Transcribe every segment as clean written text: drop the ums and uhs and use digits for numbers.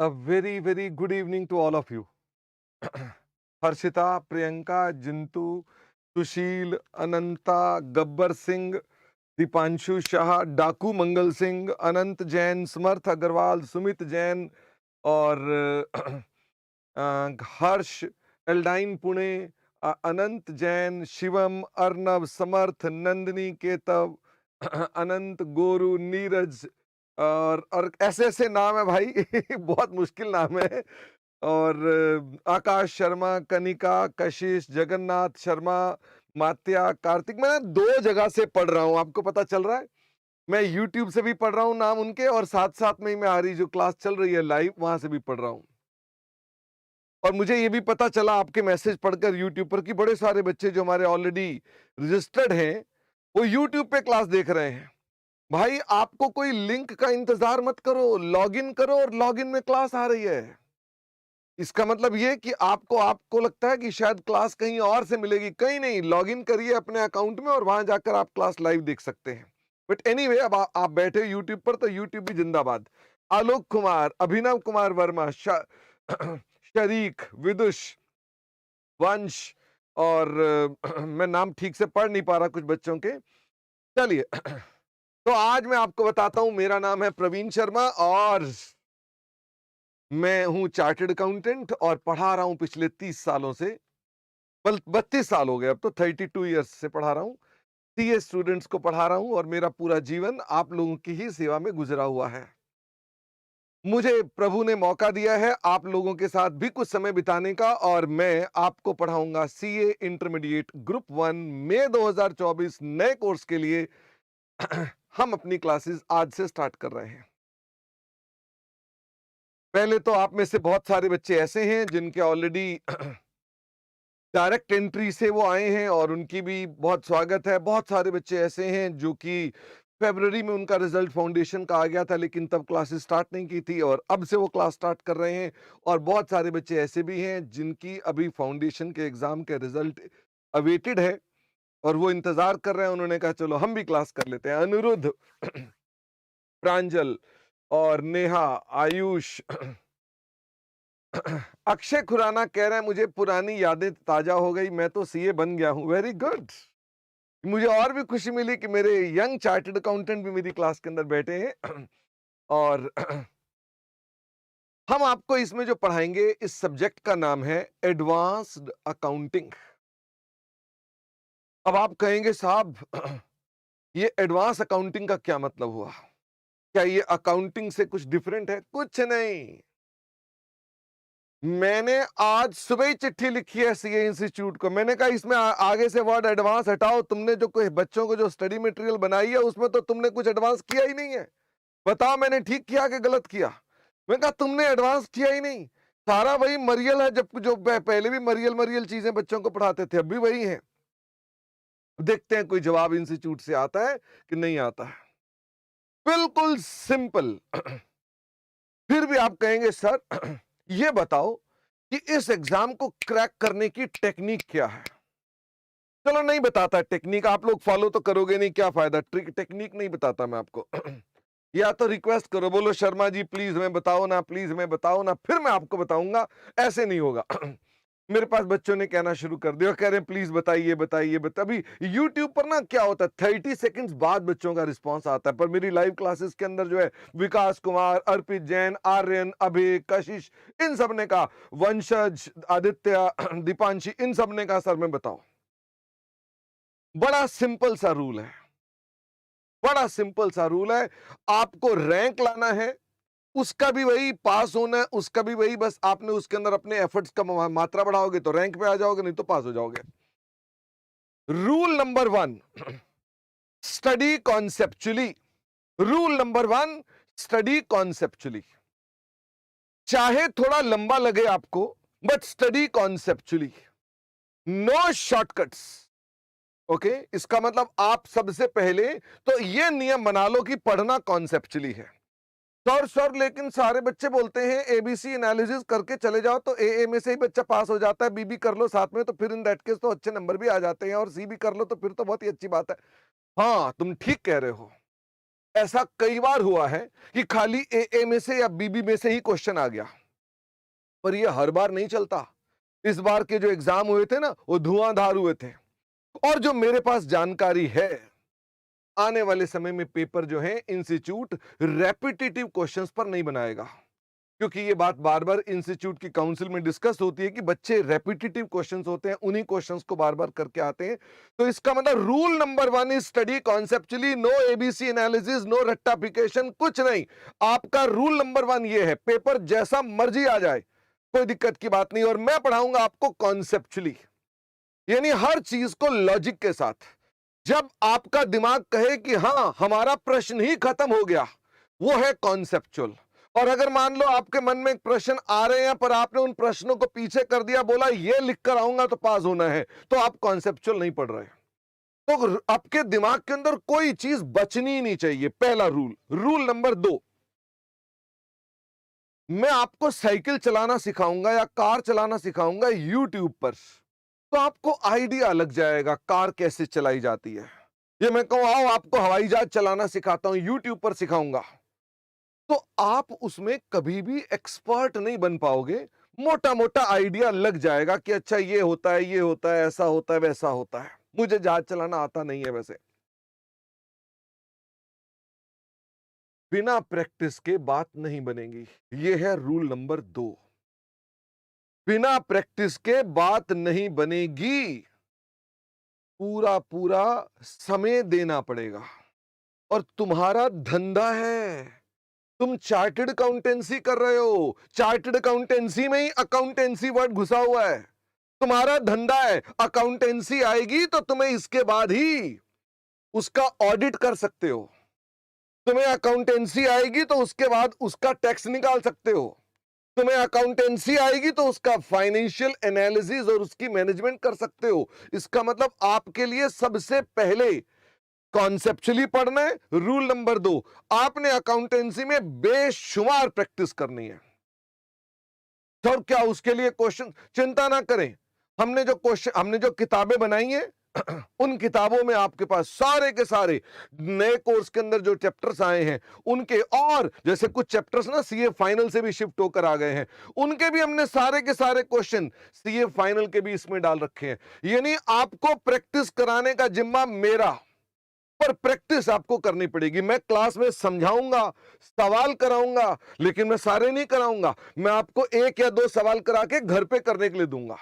A very, very good evening to all of you. Harshita, Priyanka, जिंतू, सुशील, अनंता, गब्बर सिंह, दीपांशु शाह, डाकू मंगल सिंह, अनंत जैन, समर्थ अग्रवाल, सुमित जैन और हर्ष, एल्डाइन पुणे, अनंत जैन, शिवम, अर्नब, समर्थ, नंदिनी, केतव, अनंत, गोरू, नीरज और ऐसे ऐसे नाम है भाई। बहुत मुश्किल नाम है। और आकाश शर्मा, कनिका, कशिश, जगन्नाथ शर्मा, मात्या, कार्तिक। मैं 2 जगह से पढ़ रहा हूँ, आपको पता चल रहा है। मैं यूट्यूब से भी पढ़ रहा हूँ नाम उनके, और साथ साथ में ही मैं हमारी जो क्लास चल रही है लाइव, वहां से भी पढ़ रहा हूँ। और मुझे ये भी पता चला आपके मैसेज पढ़कर यूट्यूब पर कि बड़े सारे बच्चे जो हमारे ऑलरेडी रजिस्टर्ड हैं वो यूट्यूब पे क्लास देख रहे हैं। भाई, आपको कोई लिंक का इंतजार मत करो, लॉगिन करो और लॉगिन में क्लास आ रही है। इसका मतलब ये कि आपको आपको लगता है कि शायद क्लास कहीं और से मिलेगी, कहीं नहीं। लॉगिन करिए अपने अकाउंट में और वहां जाकर आप क्लास लाइव देख सकते हैं। बट एनीवे, अब आप बैठे यूट्यूब पर, तो यूट्यूब भी जिंदाबाद। आलोक कुमार, अभिनव कुमार वर्मा, शरीक, विदुष, वंश और मैं नाम ठीक से पढ़ नहीं पा रहा कुछ बच्चों के। चलिए, तो आज मैं आपको बताता हूं। मेरा नाम है प्रवीण शर्मा और मैं हूं चार्टर्ड अकाउंटेंट और पढ़ा रहा हूं पिछले 30 सालों से। बल 32 साल हो गए, अब तो 32 ईयर्स से पढ़ा रहा हूं। सीए स्टूडेंट्स को पढ़ा रहा हूं और मेरा पूरा जीवन आप लोगों की ही सेवा में गुजरा हुआ है। मुझे प्रभु ने मौका दिया है आप लोगों के साथ भी कुछ समय बिताने का, और मैं आपको पढ़ाऊंगा सीए इंटरमीडिएट ग्रुप 1 मई 2024 नए कोर्स के लिए। हम अपनी क्लासेस आज से स्टार्ट कर रहे हैं। पहले तो आप में से बहुत सारे बच्चे ऐसे हैं जिनके ऑलरेडी डायरेक्ट एंट्री से वो आए हैं और उनकी भी बहुत स्वागत है। बहुत सारे बच्चे ऐसे हैं जो कि फरवरी में उनका रिजल्ट फाउंडेशन का आ गया था, लेकिन तब क्लासेस स्टार्ट नहीं की थी और अब से वो क्लास स्टार्ट कर रहे हैं। और बहुत सारे बच्चे ऐसे भी हैं जिनकी अभी फाउंडेशन के एग्जाम के रिजल्ट अवेटेड है और वो इंतजार कर रहे हैं। उन्होंने कहा चलो हम भी क्लास कर लेते हैं। अनिरुद्ध, प्रांजल और नेहा, आयुष, अक्षय खुराना कह रहे हैं मुझे पुरानी यादें ताजा हो गई, मैं तो सीए बन गया हूं। Very good. मुझे और भी खुशी मिली कि मेरे यंग चार्टर्ड अकाउंटेंट भी मेरी क्लास के अंदर बैठे हैं। और हम आपको इसमें जो पढ़ाएंगे, इस सब्जेक्ट का नाम है एडवांस्ड अकाउंटिंग। अब आप कहेंगे साहब, ये एडवांस अकाउंटिंग का क्या मतलब हुआ? क्या ये अकाउंटिंग से कुछ डिफरेंट है? कुछ नहीं। मैंने आज सुबह ही चिट्ठी लिखी है सीए इंस्टीट्यूट को। मैंने कहा इसमें आगे से वर्ड एडवांस हटाओ। तुमने जो कोई बच्चों को जो स्टडी मटेरियल बनाई है उसमें तो तुमने कुछ एडवांस किया ही नहीं है। बताओ मैंने ठीक किया कि गलत किया? मैंने कहा तुमने एडवांस किया ही नहीं, सारा वही मरियल है। जब जो पहले भी मरियल मरियल चीजें बच्चों को पढ़ाते थे, अब भी वही है। देखते हैं कोई जवाब इंस्टीट्यूट से आता है कि नहीं आता है। बिल्कुल सिंपल। फिर भी आप कहेंगे सर, ये बताओ कि इस एग्जाम को क्रैक करने की टेक्निक क्या है? चलो नहीं बताता टेक्निक, आप लोग फॉलो तो करोगे नहीं, क्या फायदा। ट्रिक टेक्निक नहीं बताता मैं आपको। या तो रिक्वेस्ट करो, बोलो शर्मा जी प्लीज हमें बताओ ना, प्लीज हमें बताओ ना, फिर मैं आपको बताऊंगा। ऐसे नहीं होगा। मेरे पास बच्चों ने कहना शुरू कर दिया, कह रहे हैं प्लीज बताइए बताइए बता। अभी यूट्यूब पर ना क्या होता है, 30 सेकंड्स बाद बच्चों का रिस्पांस आता है, पर मेरी लाइव क्लासेस के अंदर जो है विकास कुमार, अर्पित जैन, आर्यन, अभय, कशिश, इन सब ने कहा, वंशज, आदित्य, दीपांशी, इन सब ने कहा सर मैं बताओ। बड़ा सिंपल सा रूल है, बड़ा सिंपल सा रूल है। आपको रैंक लाना है, उसका भी वही, पास होना है उसका भी वही। बस आपने उसके अंदर अपने एफर्ट्स का मात्रा बढ़ाओगे तो रैंक पे आ जाओगे, नहीं तो पास हो जाओगे। Rule number 1, study conceptually. Rule number 1, study conceptually. चाहे थोड़ा लंबा लगे आपको, but study conceptually, no shortcuts. Okay, इसका मतलब आप सबसे पहले तो ये नियम बना लो कि पढ़ना कॉन्सेप्चुअली है। सर सर लेकिन सारे बच्चे बोलते हैं एबीसी एनालिसिस करके चले जाओ तो ए में से ही बच्चा पास हो जाता है, बी कर लो साथ में तो फिर इन दैट केस तो अच्छे नंबर भी आ जाते हैं, और सी भी कर लो तो फिर तो बहुत ही अच्छी बात है। हाँ, तुम ठीक कह रहे हो। ऐसा कई बार हुआ है कि खाली ए में से या बीबी में से ही क्वेश्चन आ गया, पर ये हर बार नहीं चलता। इस बार के जो एग्जाम हुए थे ना, वो धुआंधार हुए थे। और जो मेरे पास जानकारी है, आने वाले समय में पेपर जो है इंस्टीट्यूट रेपिटेटिव क्वेश्चंस पर नहीं बनाएगा, क्योंकि ये बात बार बार इंस्टीट्यूट की काउंसिल में डिस्कस होती है कि बच्चे रेपिटेटिव क्वेश्चंस होते हैं, उन्हीं क्वेश्चंस को बार बार करके आते हैं। तो इसका मतलब rule number 1 is study conceptually, no ABC analysis, no रट्टाफिकेशन, कुछ नहीं। आपका रूल नंबर 1 ये है, पेपर जैसा मर्जी आ जाए, कोई दिक्कत की बात नहीं। और मैं पढ़ाऊंगा आपको कॉन्सेप्चुअली, यानी हर चीज को लॉजिक के साथ। जब आपका दिमाग कहे कि हां हमारा प्रश्न ही खत्म हो गया, वो है कॉन्सेप्चुअल। और अगर मान लो आपके मन में एक प्रश्न आ रहे हैं, पर आपने उन प्रश्नों को पीछे कर दिया, बोला ये लिख कर आऊंगा तो पास होना है, तो आप कॉन्सेप्चुअल नहीं पढ़ रहे। तो आपके दिमाग के अंदर कोई चीज बचनी ही नहीं चाहिए, पहला रूल। रूल नंबर 2, मैं आपको साइकिल चलाना सिखाऊंगा या कार चलाना सिखाऊंगा यूट्यूब पर, तो आपको आइडिया लग जाएगा कार कैसे चलाई जाती है। ये मैं कहूं आओ आपको हवाई जहाज चलाना सिखाता हूं, यूट्यूब पर सिखाऊंगा, तो आप उसमें कभी भी एक्सपर्ट नहीं बन पाओगे। मोटा मोटा आइडिया लग जाएगा कि अच्छा ये होता है, ये होता है, ऐसा होता है, वैसा होता है। मुझे जहाज चलाना आता नहीं है वैसे। बिना प्रैक्टिस के बात नहीं बनेगी, ये है रूल नंबर 2। बिना प्रैक्टिस के बात नहीं बनेगी, पूरा पूरा समय देना पड़ेगा। और तुम्हारा धंधा है, तुम चार्टर्ड अकाउंटेंसी कर रहे हो, चार्टर्ड अकाउंटेंसी में ही अकाउंटेंसी वर्ड घुसा हुआ है। तुम्हारा धंधा है, अकाउंटेंसी आएगी तो तुम्हें इसके बाद ही उसका ऑडिट कर सकते हो। तुम्हें अकाउंटेंसी आएगी तो उसके बाद उसका टैक्स निकाल सकते हो। तुम्हें अकाउंटेंसी आएगी तो उसका फाइनेंशियल एनालिसिस और उसकी मैनेजमेंट कर सकते हो। इसका मतलब आपके लिए सबसे पहले कॉन्सेप्चुअली पढ़ना है। रूल नंबर 2, आपने अकाउंटेंसी में बेशुमार प्रैक्टिस करनी है। तो क्या उसके लिए क्वेश्चन, चिंता ना करें, हमने जो किताबें बनाई हैं उन किताबों में आपके पास सारे के सारे नए कोर्स के अंदर जो चैप्टर्स आए हैं उनके, और जैसे कुछ चैप्टर्स ना सीए फाइनल से भी शिफ्ट होकर आ गए हैं, उनके भी हमने सारे के सारे क्वेश्चन सीए फाइनल के भी इसमें डाल रखे हैं। यानी आपको प्रैक्टिस कराने का जिम्मा मेरा, पर प्रैक्टिस आपको करनी पड़ेगी। मैं क्लास में समझाऊंगा, सवाल कराऊंगा, लेकिन मैं सारे नहीं कराऊंगा। मैं आपको 1 या 2 सवाल करा के घर पे करने के लिए दूंगा,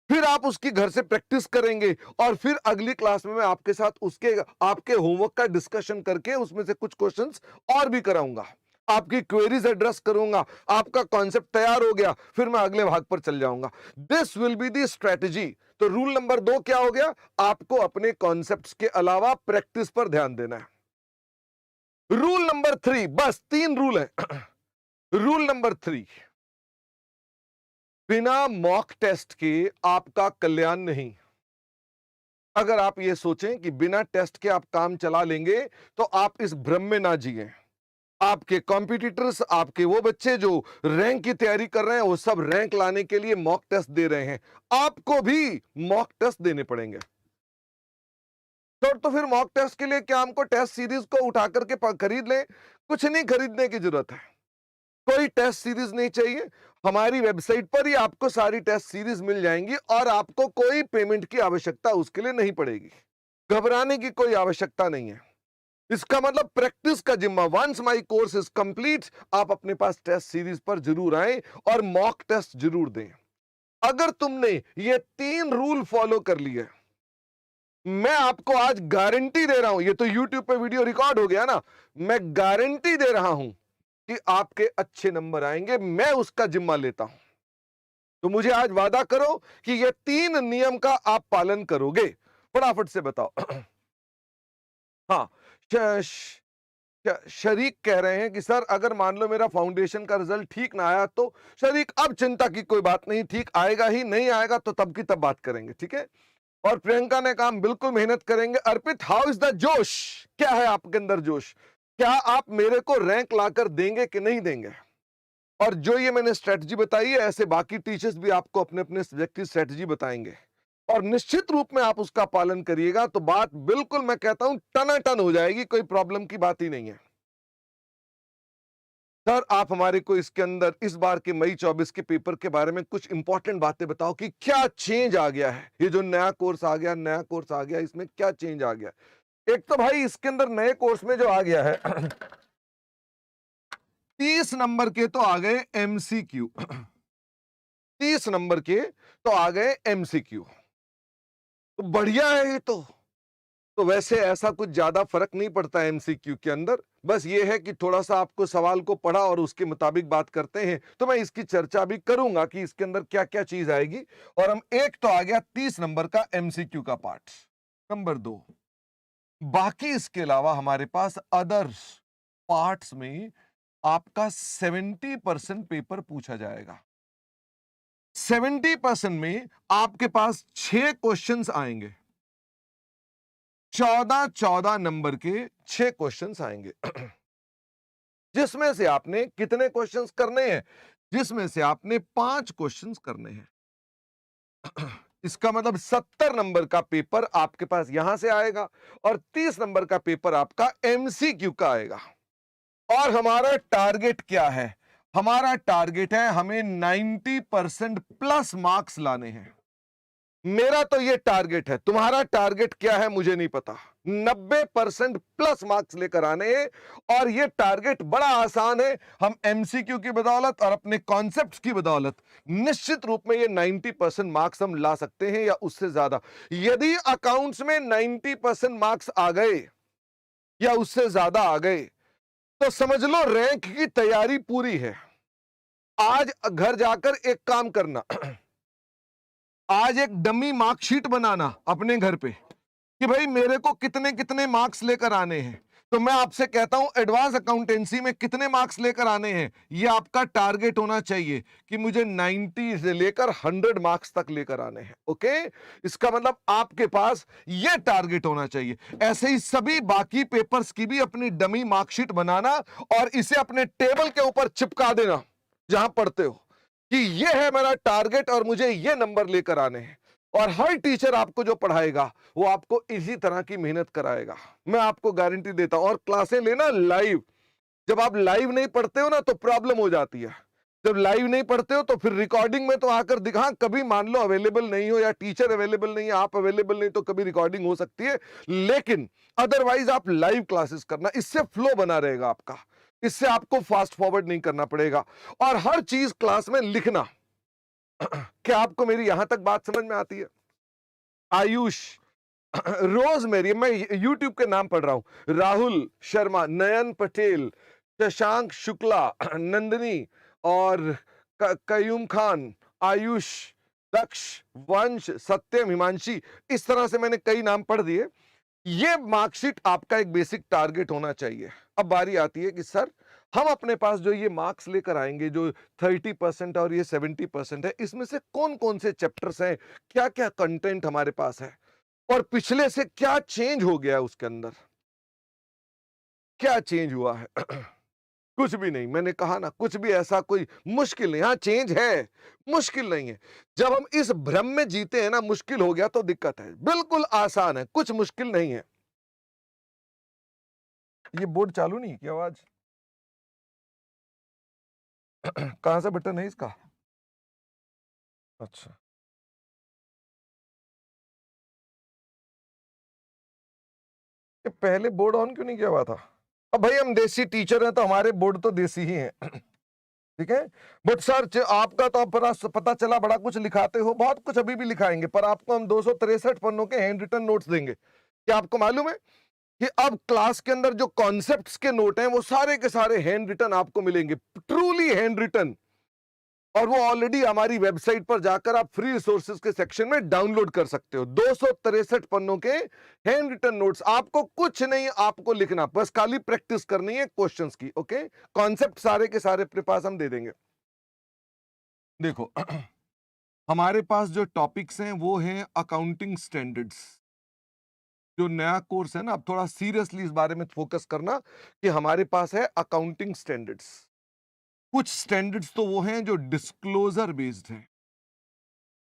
फिर आप उसकी घर से प्रैक्टिस करेंगे, और फिर अगली क्लास में मैं आपके साथ उसके आपके होमवर्क का डिस्कशन करके उसमें से कुछ क्वेश्चंस और भी कराऊंगा, आपकी क्वेरीज एड्रेस करूंगा। आपका कॉन्सेप्ट तैयार हो गया, फिर मैं अगले भाग पर चल जाऊंगा। This will be the strategy. तो रूल नंबर 2 क्या हो गया? आपको अपने कॉन्सेप्ट्स के अलावा प्रैक्टिस पर ध्यान देना है। रूल नंबर 3, बस 3 रूल है। रूल नंबर 3, बिना मॉक टेस्ट के आपका कल्याण नहीं। अगर आप ये सोचें कि बिना टेस्ट के आप काम चला लेंगे, तो आप इस भ्रम में ना जिएं। आपके कॉम्पिटिटर्स, आपके वो बच्चे जो रैंक की तैयारी कर रहे हैं, वो सब रैंक लाने के लिए मॉक टेस्ट दे रहे हैं। आपको भी मॉक टेस्ट देने पड़ेंगे। तो फिर मॉक टेस्ट के लिए क्या हमको टेस्ट सीरीज को उठा करके खरीद लें? कुछ नहीं खरीदने की जरूरत है, कोई टेस्ट सीरीज नहीं चाहिए। हमारी वेबसाइट पर ही आपको सारी टेस्ट सीरीज मिल जाएंगी, और आपको कोई पेमेंट की आवश्यकता उसके लिए नहीं पड़ेगी। घबराने की कोई आवश्यकता नहीं है। इसका मतलब प्रैक्टिस का जिम्मा, once my course is complete, आप अपने पास टेस्ट सीरीज पर जरूर आए और मॉक टेस्ट जरूर दें। अगर तुमने ये 3 रूल फॉलो कर लिए, मैं आपको आज गारंटी दे रहा हूं, ये तो यूट्यूब पे वीडियो रिकॉर्ड हो गया ना, मैं गारंटी दे रहा हूं कि आपके अच्छे नंबर आएंगे। मैं उसका जिम्मा लेता हूं। तो मुझे आज वादा करो कि ये 3 नियम का आप पालन करोगे। फटाफट से बताओ। हाँ, शरीक कह रहे हैं कि सर अगर मान लो मेरा फाउंडेशन का रिजल्ट ठीक ना आया, तो शरीक अब चिंता की कोई बात नहीं, ठीक आएगा ही, नहीं आएगा तो तब की तब बात करेंगे, ठीक है। और प्रियंका ने कहा बिल्कुल मेहनत करेंगे। अर्पित, हाउ इज द जोश? क्या है आपके अंदर जोश? क्या आप मेरे को रैंक लाकर देंगे कि नहीं देंगे? और जो ये मैंने स्ट्रेटजी बताई है, ऐसे बाकी टीचर्स भी आपको अपने अपने सब्जेक्ट की स्ट्रेटजी बताएंगे। और निश्चित रूप में आप उसका पालन करिएगा तो बात बिल्कुल मैं कहता हूं टनाटन हो जाएगी, कोई प्रॉब्लम की बात ही नहीं है। सर आप हमारे को इसके अंदर इस बार के मई 24 के पेपर के बारे में कुछ इंपॉर्टेंट बातें बताओ कि क्या चेंज आ गया है, ये जो नया कोर्स आ गया, नया कोर्स आ गया, इसमें क्या चेंज आ गया। एक तो भाई इसके अंदर नए कोर्स में जो आ गया है 30 नंबर के तो आ गए एमसीक्यू 30 नंबर के तो आ गए एमसीक्यू, तो बढ़िया है ये तो वैसे ऐसा कुछ ज्यादा फर्क नहीं पड़ता है एमसीक्यू के अंदर, बस ये है कि थोड़ा सा आपको सवाल को पढ़ा और उसके मुताबिक बात करते हैं, तो मैं इसकी चर्चा भी करूंगा कि इसके अंदर क्या क्या चीज आएगी। और हम एक तो आ गया 30 नंबर का एमसीक्यू का पार्ट। नंबर 2, बाकी इसके अलावा हमारे पास अदर पार्ट्स में आपका 70% पेपर पूछा जाएगा। 70% में आपके पास 6 क्वेश्चंस आएंगे, 14 नंबर के 6 क्वेश्चंस आएंगे जिसमें से आपने कितने क्वेश्चंस करने हैं, जिसमें से आपने 5 क्वेश्चंस करने हैं इसका मतलब 70 नंबर का पेपर आपके पास यहां से आएगा और 30 नंबर का पेपर आपका एमसीक्यू का आएगा। और हमारा टारगेट क्या है, हमारा टारगेट है हमें 90% प्लस मार्क्स लाने हैं। मेरा तो ये टारगेट है, तुम्हारा टारगेट क्या है मुझे नहीं पता। 90% प्लस मार्क्स लेकर आने हैं और ये टारगेट बड़ा आसान है। हम एमसीक्यू की बदौलत और अपने कॉन्सेप्ट्स की बदौलत निश्चित रूप में ये 90% मार्क्स हम ला सकते हैं या उससे ज्यादा। यदि अकाउंट्स में 90% मार्क्स आ गए या उससे ज्यादा आ गए तो समझ लो रैंक की तैयारी पूरी है। आज घर जाकर एक काम करना आज एक डमी मार्कशीट बनाना अपने घर पे कि भाई मेरे को कितने कितने मार्क्स लेकर आने हैं। तो मैं आपसे कहता हूं एडवांस अकाउंटेंसी में कितने मार्क्स लेकर आने हैं, ये आपका टारगेट होना चाहिए कि मुझे 90 से लेकर 100 मार्क्स तक लेकर आने हैं। ओके, इसका मतलब आपके पास ये टारगेट होना चाहिए। ऐसे ही सभी बाकी पेपर्स की भी अपनी डमी मार्कशीट बनाना और इसे अपने टेबल के ऊपर चिपका देना जहां पढ़ते हो कि ये है मेरा टारगेट और मुझे ये नंबर लेकर आने हैं। और हर टीचर आपको जो पढ़ाएगा वो आपको इसी तरह की मेहनत कराएगा, मैं आपको गारंटी देता हूं। और क्लासें लेना लाइव, जब आप लाइव नहीं पढ़ते हो ना तो प्रॉब्लम हो जाती है। जब लाइव नहीं पढ़ते हो तो फिर रिकॉर्डिंग में तो आकर दिखा, कभी मान लो अवेलेबल नहीं हो या टीचर अवेलेबल नहीं है, आप अवेलेबल नहीं, तो कभी रिकॉर्डिंग हो सकती है, लेकिन अदरवाइज आप लाइव क्लासेस करना, इससे फ्लो बना रहेगा आपका, इससे आपको फास्ट फॉरवर्ड नहीं करना पड़ेगा। और हर चीज क्लास में लिखना क्या आपको मेरी यहां तक बात समझ में आती है? आयुष रोज मेरी, मैं यूट्यूब के नाम पढ़ रहा हूं, राहुल शर्मा, नयन पटेल, शशांक शुक्ला, नंदिनी और कयूम खान, आयुष, दक्ष, वंश, सत्यम, हिमांशी, इस तरह से मैंने कई नाम पढ़ दिए। ये मार्कशीट आपका एक बेसिक टारगेट होना चाहिए। अब बारी आती है कि सर हम अपने पास जो ये मार्क्स लेकर आएंगे, जो 30% और ये 70% है, इसमें से कौन कौन से चैप्टर्स हैं, क्या क्या कंटेंट हमारे पास है और पिछले से क्या चेंज हो गया उसके अंदर, क्या चेंज हुआ है कुछ भी नहीं, मैंने कहा ना, कुछ भी ऐसा कोई मुश्किल नहीं। हाँ चेंज है, मुश्किल नहीं है। जब हम इस भ्रम में जीते हैं ना, मुश्किल हो गया तो दिक्कत है, बिल्कुल आसान है, कुछ मुश्किल नहीं है। ये बोर्ड चालू नहीं की आवाज कहां से बटन है इसका? अच्छा, ये पहले बोर्ड ऑन क्यों नहीं किया हुआ था? अब भाई हम देसी टीचर हैं तो हमारे बोर्ड तो देसी ही हैं ठीक है। बट सर आपका तो पता चला बड़ा कुछ लिखाते हो, बहुत कुछ अभी भी लिखाएंगे, पर आपको हम 263 पन्नों के हैंड रिटन नोट्स देंगे। क्या आपको मालूम है कि अब क्लास के अंदर जो कॉन्सेप्ट्स के नोट हैं वो सारे के सारे हैंड रिटन आपको मिलेंगे, ट्रूली हैंड रिटन। और वो ऑलरेडी हमारी वेबसाइट पर जाकर आप फ्री रिसोर्सेज के सेक्शन में डाउनलोड कर सकते हो। 263 पन्नों के हैंड रिटन नोट्स, आपको कुछ नहीं आपको लिखना, बस खाली प्रैक्टिस करनी है क्वेश्चंस की। ओके, कॉन्सेप्ट सारे के सारे अपने पास हम दे देंगे। देखो हमारे पास जो टॉपिक्स हैं वो हैं अकाउंटिंग स्टैंडर्ड्स। जो नया कोर्स है ना, अब थोड़ा सीरियसली इस बारे में फोकस करना कि हमारे पास है अकाउंटिंग स्टैंडर्ड्स। कुछ स्टैंडर्ड्स तो वो हैं जो डिस्क्लोजर बेस्ड हैं,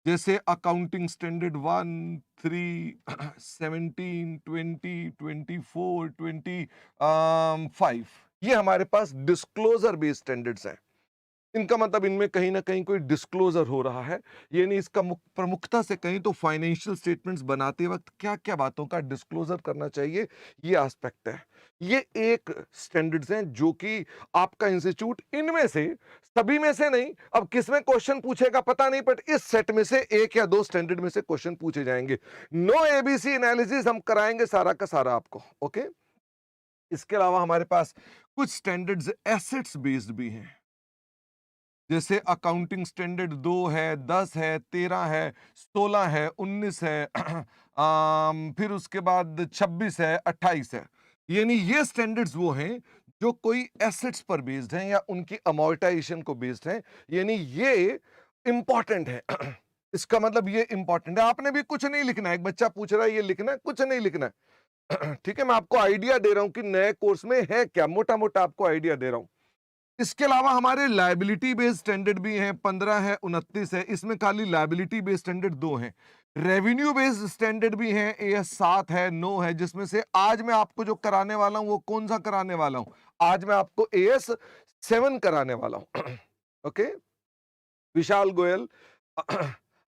जैसे अकाउंटिंग स्टैंडर्ड 1, 3, 17, 20, 24, 25, ये हमारे पास डिस्क्लोजर बेस्ड स्टैंडर्ड्स हैं। इनका मतलब इनमें कहीं ना कहीं कोई डिस्क्लोजर हो रहा है, यानी इसका प्रमुखता से कहीं तो फाइनेंशियल स्टेटमेंट्स बनाते वक्त क्या क्या बातों का डिस्क्लोजर करना चाहिए, ये एस्पेक्ट है। ये एक स्टैंडर्ड्स हैं जो कि आपका इंस्टीट्यूट इनमें से, सभी में से नहीं, अब किसमें क्वेश्चन पूछेगा पता नहीं, बट इस सेट में से एक या दो स्टैंडर्ड में से क्वेश्चन पूछे जाएंगे। नो एबीसी एनालिसिस हम कराएंगे सारा का सारा आपको, ओके। इसके अलावा हमारे पास कुछ स्टैंडर्ड्स एसेट्स बेस्ड भी हैं, जैसे अकाउंटिंग स्टैंडर्ड 2 है, 10 है, 13 है, 16 है, 19 है, फिर उसके बाद 26 है, 28 है। यानी ये स्टैंडर्ड्स वो हैं जो कोई एसेट्स पर बेस्ड हैं या उनकी अमोर्टाइजेशन को बेस्ड हैं, यानी ये इंपॉर्टेंट है। इसका मतलब ये इंपॉर्टेंट है, आपने भी कुछ नहीं लिखना है। एक बच्चा पूछ रहा है ये लिखना है, कुछ नहीं लिखना है। ठीक है, मैं आपको आइडिया दे रहा हूं कि नए कोर्स में है क्या, मोटा मोटा आपको आइडिया दे रहा हूं। इसके अलावा हमारे लायबिलिटी बेस्ड स्टैंडर्ड भी हैं, 15 है, 29 है, इसमें खाली लायबिलिटी बेस्ड स्टैंडर्ड 2 हैं। रेवेन्यू बेस्ड स्टैंडर्ड भी हैं, एएस 7 है, 9 है, जिसमें से आज मैं आपको जो कराने वाला हूं वो कौन सा कराने वाला हूं, आज मैं आपको एएस 7 कराने वाला हूं। ओके, विशाल गोयल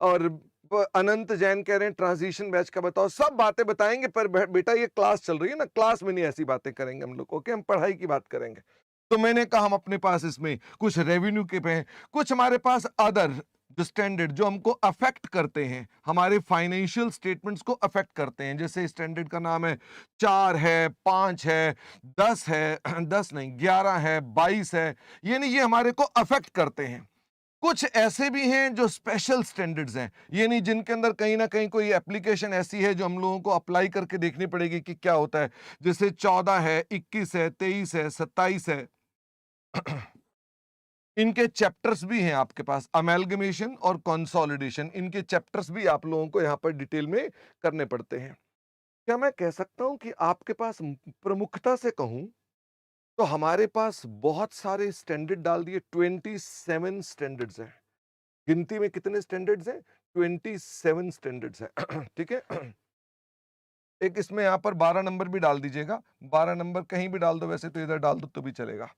और अनंत जैन कह रहे हैं ट्रांजिशन बैच का बताओ, सब बातें बताएंगे, पर बेटा ये क्लास चल रही है ना, क्लास में नहीं ऐसी बातें करेंगे हम लोग, ओके, हम पढ़ाई की बात करेंगे। तो मैंने कहा हम अपने पास इसमें कुछ रेवेन्यू के पे हैं, कुछ हमारे पास अदर जो स्टैंडर्ड जो हमको अफेक्ट करते हैं, हमारे फाइनेंशियल स्टेटमेंट्स को अफेक्ट करते हैं, जैसे स्टैंडर्ड का नाम है 4 है, 5 है, 10 है, 10 नहीं 11 है, 22 है, यानी ये हमारे को अफेक्ट करते हैं। कुछ ऐसे भी हैं जो स्पेशल स्टैंडर्ड्स हैं, यानी जिनके अंदर कहीं ना कहीं कोई एप्लीकेशन ऐसी है जो हम लोगों को अप्लाई करके देखनी पड़ेगी कि क्या होता है, जैसे 14 है, 21 है, 23 है, 27 है। इनके चैप्टर्स भी हैं आपके पास, अमेलगमेशन और कंसोलिडेशन, इनके चैप्टर्स भी आप लोगों को यहां पर डिटेल में करने पड़ते हैं। क्या मैं कह सकता हूं कि आपके पास प्रमुखता से कहूं तो हमारे पास बहुत सारे स्टैंडर्ड डाल दिए, 27 स्टैंडर्ड्स हैं। गिनती में कितने स्टैंडर्ड्स हैं, 27 स्टैंडर्ड्स हैं। ठीक है, एक इसमें यहां पर 12 नंबर भी डाल दीजिएगा, 12 नंबर कहीं भी डाल दो, वैसे तो इधर डाल दो तो भी चलेगा।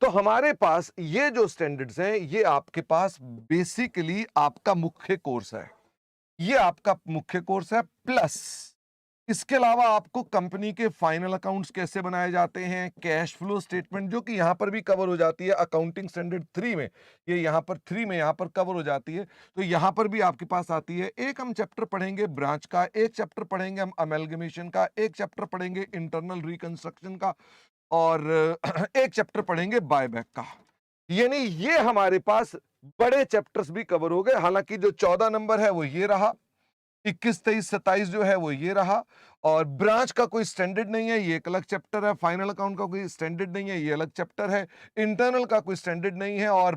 तो हमारे पास ये जो स्टैंडर्ड्स हैं ये आपके पास बेसिकली आपका मुख्य कोर्स है, ये आपका मुख्य कोर्स है। प्लस इसके अलावा आपको कंपनी के फाइनल अकाउंट्स कैसे बनाए जाते हैं, कैश फ्लो स्टेटमेंट जो कि यहां पर भी कवर हो जाती है अकाउंटिंग स्टैंडर्ड 3 में, ये यहां पर 3 में यहां पर कवर हो जाती है, तो यहां पर भी आपके पास आती है। एक हम चैप्टर पढ़ेंगे ब्रांच का, एक चैप्टर पढ़ेंगे हम अमेलगमेशन का, एक चैप्टर पढ़ेंगे इंटरनल रिकंस्ट्रक्शन का, और एक चैप्टर पढ़ेंगे बायबैक का। यानी ये हमारे पास बड़े चैप्टर्स भी कवर हो गए। हालांकि जो 14 नंबर है वो ये रहा, 21, 23, 27 जो है वो ये रहा, और ब्रांच का कोई स्टैंडर्ड नहीं है, ये एक अलग चैप्टर है। फाइनल अकाउंट का कोई स्टैंडर्ड नहीं है, ये अलग चैप्टर है। इंटरनल का कोई स्टैंडर्ड नहीं है, और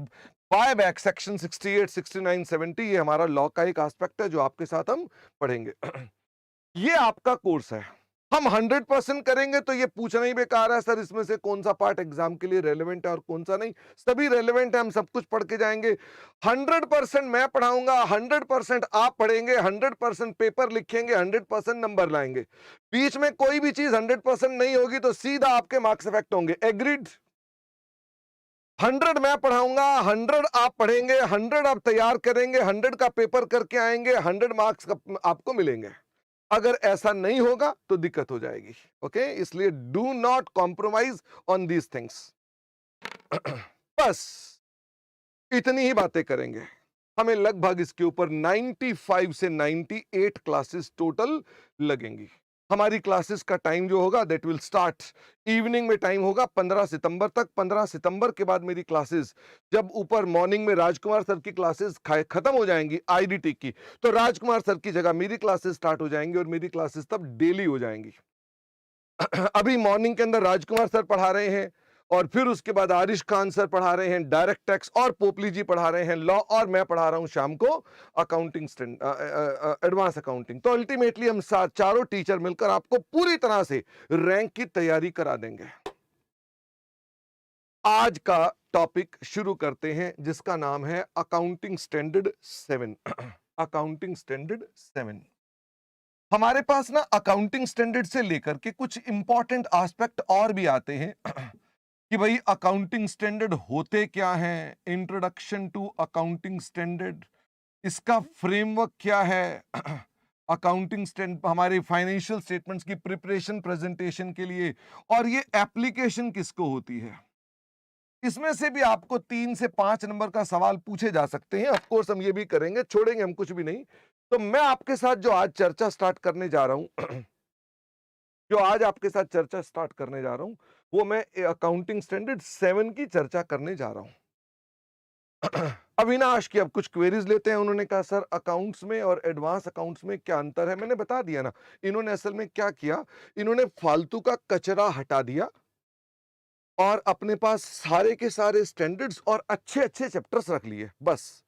बायबैक सेक्शन 68, 69, 70 ये हमारा लॉ का एक एस्पेक्ट है जो आपके साथ हम पढ़ेंगे। ये आपका कोर्स है, हम 100% करेंगे तो ये पूछना ही बेकार है सर इसमें से कौन सा पार्ट एग्जाम के लिए रेलेवेंट है और कौन सा नहीं, सभी रेलेवेंट है, हम सब कुछ पढ़ के जाएंगे। 100% मैं पढ़ाऊंगा, 100% आप पढ़ेंगे, 100% पेपर लिखेंगे, 100% नंबर लाएंगे। बीच में कोई भी चीज 100% नहीं होगी तो सीधा आपके मार्क्स इफेक्ट होंगे। एग्रीड? 100 मैं पढ़ाऊंगा, 100 आप पढ़ेंगे, 100 आप तैयार करेंगे, 100 का पेपर करके आएंगे, 100 मार्क्स आपको मिलेंगे। अगर ऐसा नहीं होगा तो दिक्कत हो जाएगी, ओके। इसलिए do not compromise on these things. बस इतनी ही बातें करेंगे। हमें लगभग इसके ऊपर 95 से 98 क्लासेस टोटल लगेंगी। हमारी क्लासेस का टाइम जो होगा दैट विल स्टार्ट इवनिंग में, टाइम होगा 15 सितंबर तक। 15 सितंबर के बाद मेरी क्लासेस, जब ऊपर मॉर्निंग में राजकुमार सर की क्लासेस खत्म हो जाएंगी आईडीटी की, तो राजकुमार सर की जगह मेरी क्लासेस स्टार्ट हो जाएंगी, और मेरी क्लासेस तब डेली हो जाएंगी। अभी मॉर्निंग के अंदर राजकुमार सर पढ़ा रहे हैं, और फिर उसके बाद आरिश खान सर पढ़ा रहे हैं डायरेक्ट टैक्स, और पोपली जी पढ़ा रहे हैं लॉ, और मैं पढ़ा रहा हूं शाम को अकाउंटिंग, एडवांस अकाउंटिंग। तो अल्टीमेटली हम चारों टीचर मिलकर आपको पूरी तरह से रैंक की तैयारी करा देंगे। आज का टॉपिक शुरू करते हैं जिसका नाम है अकाउंटिंग स्टैंडर्ड 7। Accounting standard 7। हमारे पास ना अकाउंटिंग स्टैंडर्ड से लेकर के कुछ इंपॉर्टेंट एस्पेक्ट और भी आते हैं कि भाई अकाउंटिंग स्टैंडर्ड होते क्या हैं, इंट्रोडक्शन टू अकाउंटिंग स्टैंडर्ड, इसका फ्रेमवर्क क्या है, अकाउंटिंग स्टैंड हमारे फाइनेंशियल स्टेटमेंट्स की प्रिपरेशन प्रेजेंटेशन के लिए, और ये एप्लीकेशन किसको होती है। इसमें से भी आपको 3 से 5 नंबर का सवाल पूछे जा सकते हैं। ऑफ कोर्स हम ये भी करेंगे, छोड़ेंगे हम कुछ भी नहीं। तो मैं आपके साथ जो आज चर्चा स्टार्ट करने जा रहा हूं जो आज आपके साथ चर्चा स्टार्ट करने जा रहा हूं वो मैं अकाउंटिंग स्टैंडर्ड 7 की चर्चा करने जा रहा हूं। अविनाश की अब कुछ क्वेरीज लेते हैं। उन्होंने कहा सर अकाउंट्स में और एडवांस अकाउंट्स में क्या अंतर है। मैंने बता दिया ना। इन्होंने असल में क्या किया, इन्होंने फालतू का कचरा हटा दिया और अपने पास सारे के सारे स्टैंडर्ड्स और अच्छे अच्छे चैप्टर्स रख लिए। बस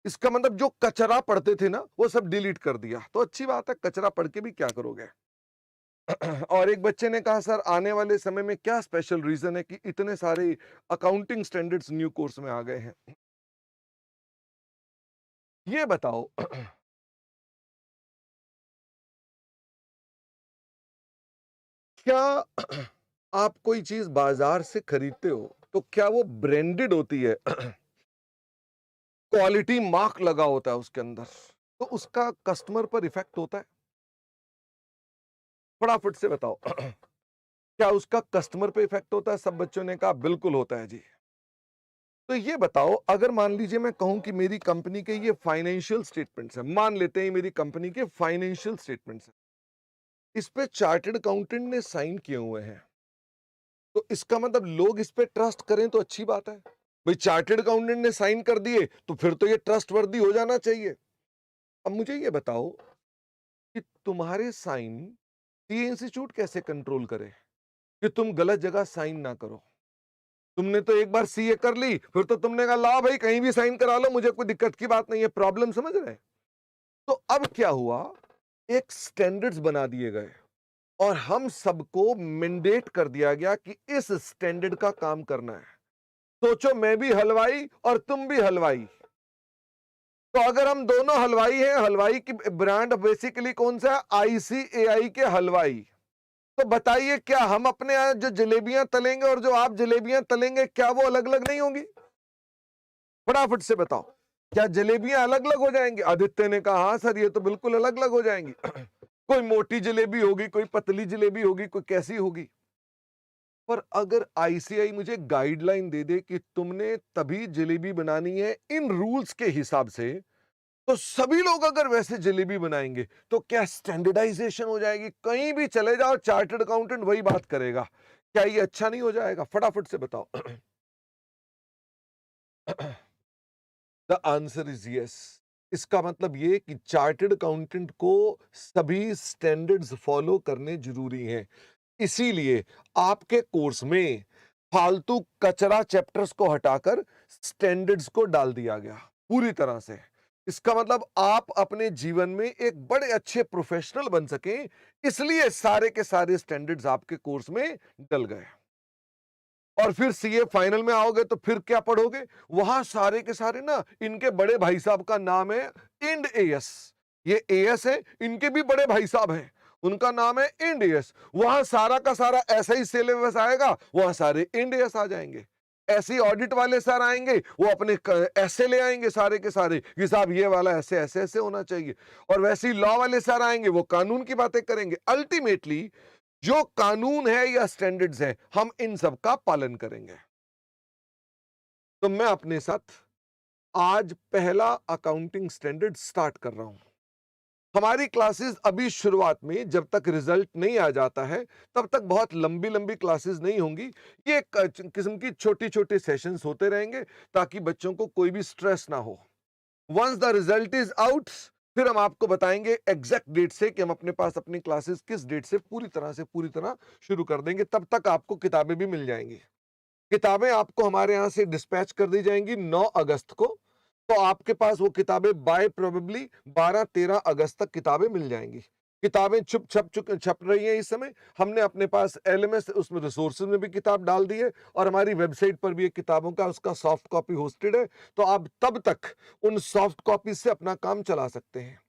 इसका मतलब जो कचरा पढ़ते थे ना वो सब डिलीट कर दिया। तो अच्छी बात है, कचरा पढ़ के भी क्या करोगे। और एक बच्चे ने कहा सर आने वाले समय में क्या स्पेशल रीजन है कि इतने सारे अकाउंटिंग स्टैंडर्ड्स न्यू कोर्स में आ गए हैं। ये बताओ क्या आप कोई चीज बाजार से खरीदते हो तो क्या वो ब्रांडेड होती है, क्वालिटी मार्क लगा होता है उसके अंदर, तो उसका कस्टमर पर इफेक्ट होता है। फटाफट से बताओ क्या उसका कस्टमर पे इफेक्ट होता है। सब बच्चों ने कहा बिल्कुल होता है जी। तो ये बताओ अगर मान लीजिए मैं कहूं कि मेरी कंपनी के ये फाइनेंशियल स्टेटमेंट्स है, मान लेते हैं मेरी कंपनी के फाइनेंशियल स्टेटमेंट्स है, इस पे चार्टर्ड अकाउंटेंट ने साइन किए हुए हैं, तो इसका मतलब लोग इस पे ट्रस्ट करें तो अच्छी बात है। भाई चार्टर्ड अकाउंटेंट ने साइन कर दिए तो फिर तो ये ट्रस्ट वर्दी हो जाना चाहिए। अब मुझे ये बताओ कि तुम्हारे साइन ये इंस्टीट्यूट कैसे कंट्रोल करे कि तुम गलत जगह साइन ना करो। तुमने तो एक बार सीए कर ली, फिर तो तुमने कहा ला भाई कहीं भी साइन करा लो, मुझे कोई दिक्कत की बात नहीं है। प्रॉब्लम समझ रहे हैं। तो अब क्या हुआ, एक स्टैंडर्ड्स बना दिए गए और हम सबको मैंडेट कर दिया गया कि इस स्टैंडर्ड का काम करना है। सोचो मैं भी हलवाई और तुम भी हलवाई, तो अगर हम दोनों हलवाई हैं, हलवाई की ब्रांड बेसिकली कौन सा है, आईसीएआई के हलवाई, तो बताइए क्या हम अपने यहाँ जो जलेबियां तलेंगे और जो आप जलेबियां तलेंगे क्या वो अलग अलग नहीं होंगी। फटाफट से बताओ क्या जलेबियां अलग अलग हो जाएंगी। आदित्य ने कहा हाँ सर ये तो बिल्कुल अलग अलग हो जाएंगी। कोई मोटी जलेबी होगी, कोई पतली जलेबी होगी, कोई कैसी होगी। पर अगर आईसीआई मुझे गाइडलाइन दे दे कि तुमने तभी जलेबी बनानी है इन रूल्स के हिसाब से, तो सभी लोग अगर वैसे जलेबी बनाएंगे तो क्या स्टैंडर्डाइजेशन हो जाएगी। कहीं भी चले जाओ चार्टर्ड अकाउंटेंट वही बात करेगा। क्या ये अच्छा नहीं हो जाएगा। फटाफट से बताओ। The answer is yes. इसका मतलब ये कि चार्टर्ड अकाउंटेंट को सभी स्टैंडर्ड्स फॉलो करने जरूरी हैं। इसीलिए आपके कोर्स में फालतू कचरा चैप्टर्स को हटाकर स्टैंडर्ड्स को डाल दिया गया पूरी तरह से। इसका मतलब आप अपने जीवन में एक बड़े अच्छे प्रोफेशनल बन सकें, इसलिए सारे के सारे स्टैंडर्ड्स आपके कोर्स में डल गए। और फिर सीए फाइनल में आओगे तो फिर क्या पढ़ोगे, वहां सारे के सारे ना इनके बड़े भाई साहब का नाम है इंड एएस। ये एएस है, इनके भी बड़े भाई साहब हैं, उनका नाम है इंड एएस। वहां सारा का सारा ऐसा ही सिलेबस आएगा, वहां सारे इंड एएस आ जाएंगे। ऐसे ही ऑडिट वाले सर आएंगे, वो अपने ऐसे ले आएंगे सारे के सारे कि साहब ये वाला ऐसे ऐसे ऐसे होना चाहिए। और वैसे ही लॉ वाले सर आएंगे, वो कानून की बातें करेंगे। अल्टीमेटली जो कानून है या स्टैंडर्ड्स है हम इन सब का पालन करेंगे। तो मैं अपने साथ आज पहला अकाउंटिंग स्टैंडर्ड स्टार्ट कर रहा हूं। हमारी क्लासेस अभी शुरुआत में जब तक रिजल्ट नहीं आ जाता है तब तक बहुत लंबी लंबी क्लासेस नहीं होंगी। ये एक किस्म की छोटी छोटी सेशंस होते रहेंगे ताकि बच्चों को कोई भी स्ट्रेस ना हो। Once the result is out फिर हम आपको बताएंगे एग्जैक्ट डेट से कि हम अपने पास अपनी क्लासेस किस डेट से पूरी तरह शुरू कर देंगे। तब तक आपको किताबें भी मिल जाएंगी। किताबें आपको हमारे यहां से डिस्पैच कर दी जाएंगी 9 अगस्त को। तो आपके पास वो किताबें बाय प्रोबेबली 12-13 अगस्त तक किताबें मिल जाएंगी। किताबें छप रही हैं इस समय। हमने अपने पास एलएमएस उसमें रिसोर्सेज में भी किताब डाल दी है और हमारी वेबसाइट पर भी एक किताबों का उसका सॉफ्ट कॉपी होस्टेड है, तो आप तब तक उन सॉफ्ट कॉपी से अपना काम चला सकते हैं।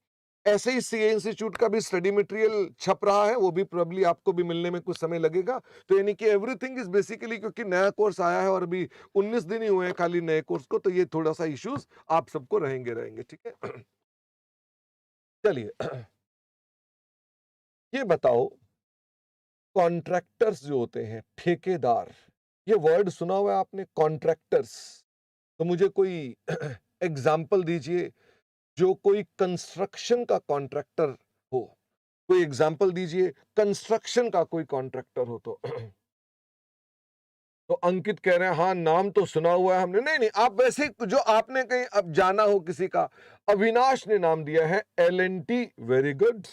ऐसे ही सीए इंस्टीट्यूट का भी स्टडी मटेरियल छप रहा है, वो भी प्रोबेबली आपको भी मिलने में कुछ समय लगेगा। तो यानी कि एवरीथिंग इज बेसिकली, क्योंकि नया कोर्स आया है और अभी 19 दिन ही हुए हैं खाली नए कोर्स को, तो ये थोड़ा सा इश्यूज आप सबको रहेंगे, ठीक है। चलिए, ये बताओ, कॉन्ट्रैक्टर्स जो होते हैं, ठेकेदार, ये वर्ड सुना हुआ है आपने, कॉन्ट्रैक्टर्स? तो मुझे कोई एग्जाम्पल दीजिए जो कोई कंस्ट्रक्शन का कॉन्ट्रैक्टर हो, कोई एग्जाम्पल दीजिए कंस्ट्रक्शन का कोई कॉन्ट्रैक्टर हो तो। तो अंकित कह रहे हैं हाँ नाम तो सुना हुआ है हमने। नहीं नहीं, आप वैसे जो आपने कहीं अब जाना हो किसी का, अविनाश ने नाम दिया है L&T, वेरी गुड।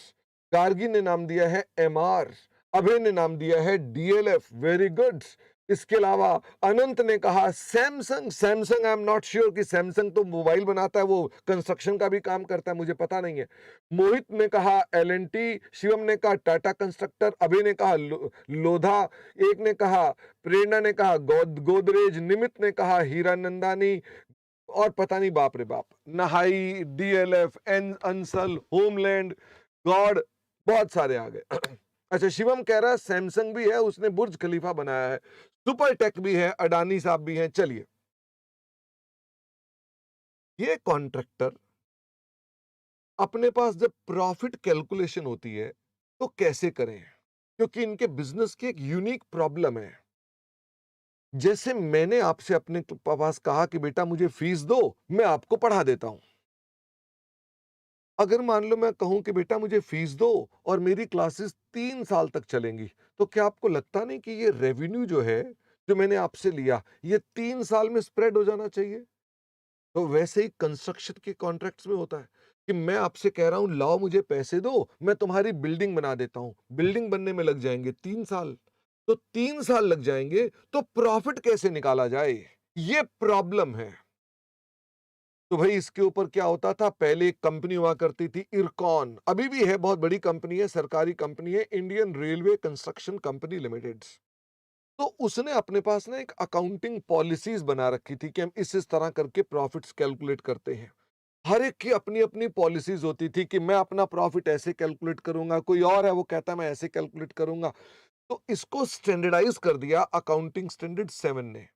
गार्गी ने नाम दिया है MR, अभय ने नाम दिया है DLF, वेरी गुड। इसके अलावा अनंत ने कहा Samsung. Samsung I am not sure कि सैमसंग तो मोबाइल बनाता है, वो कंस्ट्रक्शन का भी काम करता है, मुझे पता नहीं है। मोहित ने कहा L&T, शिवम ने कहा टाटा कंस्ट्रक्टर, अभय ने कहा लोधा, एक ने कहा, प्रेरणा ने कहा गोदरेज, निमित ने कहा हीरानंदानी, और पता नहीं बाप रे बाप, नहाई, DLF, अंसल, होमलैंड, गॉड, बहुत सारे आ गए। अच्छा, शिवम कह रहा है सैमसंग भी है, उसने बुर्ज खलीफा बनाया है, सुपर टेक भी है, अडानी साहब भी हैं। चलिए, ये कॉन्ट्रैक्टर अपने पास जब प्रॉफिट कैलकुलेशन होती है तो कैसे करें, क्योंकि इनके बिजनेस की एक यूनिक प्रॉब्लम है। जैसे मैंने आपसे अपने पास कहा कि बेटा मुझे फीस दो, मैं आपको पढ़ा देता हूं। अगर मान लो मैं कहूं कि बेटा मुझे फीस दो और मेरी क्लासेस 3 साल तक चलेंगी, तो क्या आपको लगता नहीं कि ये रेवेन्यू जो है, जो मैंने आपसे लिया, ये 3 साल में स्प्रेड हो जाना चाहिए? तो वैसे ही कंस्ट्रक्शन के कॉन्ट्रैक्ट्स में होता है कि मैं आपसे कह रहा हूं लाओ मुझे पैसे दो, मैं तुम्हारी बिल्डिंग बना देता हूं। बिल्डिंग बनने में लग जाएंगे 3 साल, तो 3 साल लग जाएंगे, तो प्रॉफिट कैसे निकाला जाए, ये प्रॉब्लम है। तो भाई इसके ऊपर क्या होता था, पहले एक कंपनी हुआ करती थी इरकॉन, अभी भी है, बहुत बड़ी कंपनी है, सरकारी कंपनी है, Indian railway construction company limited. तो उसने अपने पास ना एक अकाउंटिंग पॉलिसीज बना रखी थी कि हम इस तरह करके प्रॉफिट्स कैलकुलेट करते हैं। हर एक की अपनी अपनी पॉलिसीज होती थी कि मैं अपना प्रॉफिट ऐसे कैलकुलेट करूंगा, कोई और है वो कहता है मैं ऐसे कैलकुलेट करूंगा। तो इसको स्टैंडर्डाइज कर दिया अकाउंटिंग स्टैंडर्ड 7 ने।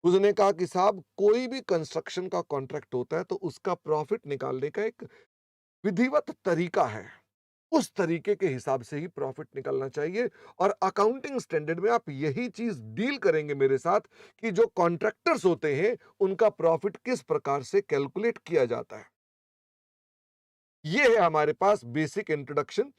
उसने कहा कि साहब कोई भी कंस्ट्रक्शन का कॉन्ट्रैक्ट होता है तो उसका प्रॉफिट निकालने का एक विधिवत तरीका है, उस तरीके के हिसाब से ही प्रॉफिट निकलना चाहिए। और अकाउंटिंग स्टैंडर्ड में आप यही चीज डील करेंगे मेरे साथ कि जो कॉन्ट्रैक्टर्स होते हैं उनका प्रॉफिट किस प्रकार से कैलकुलेट किया जाता है। ये है हमारे पास बेसिक इंट्रोडक्शन।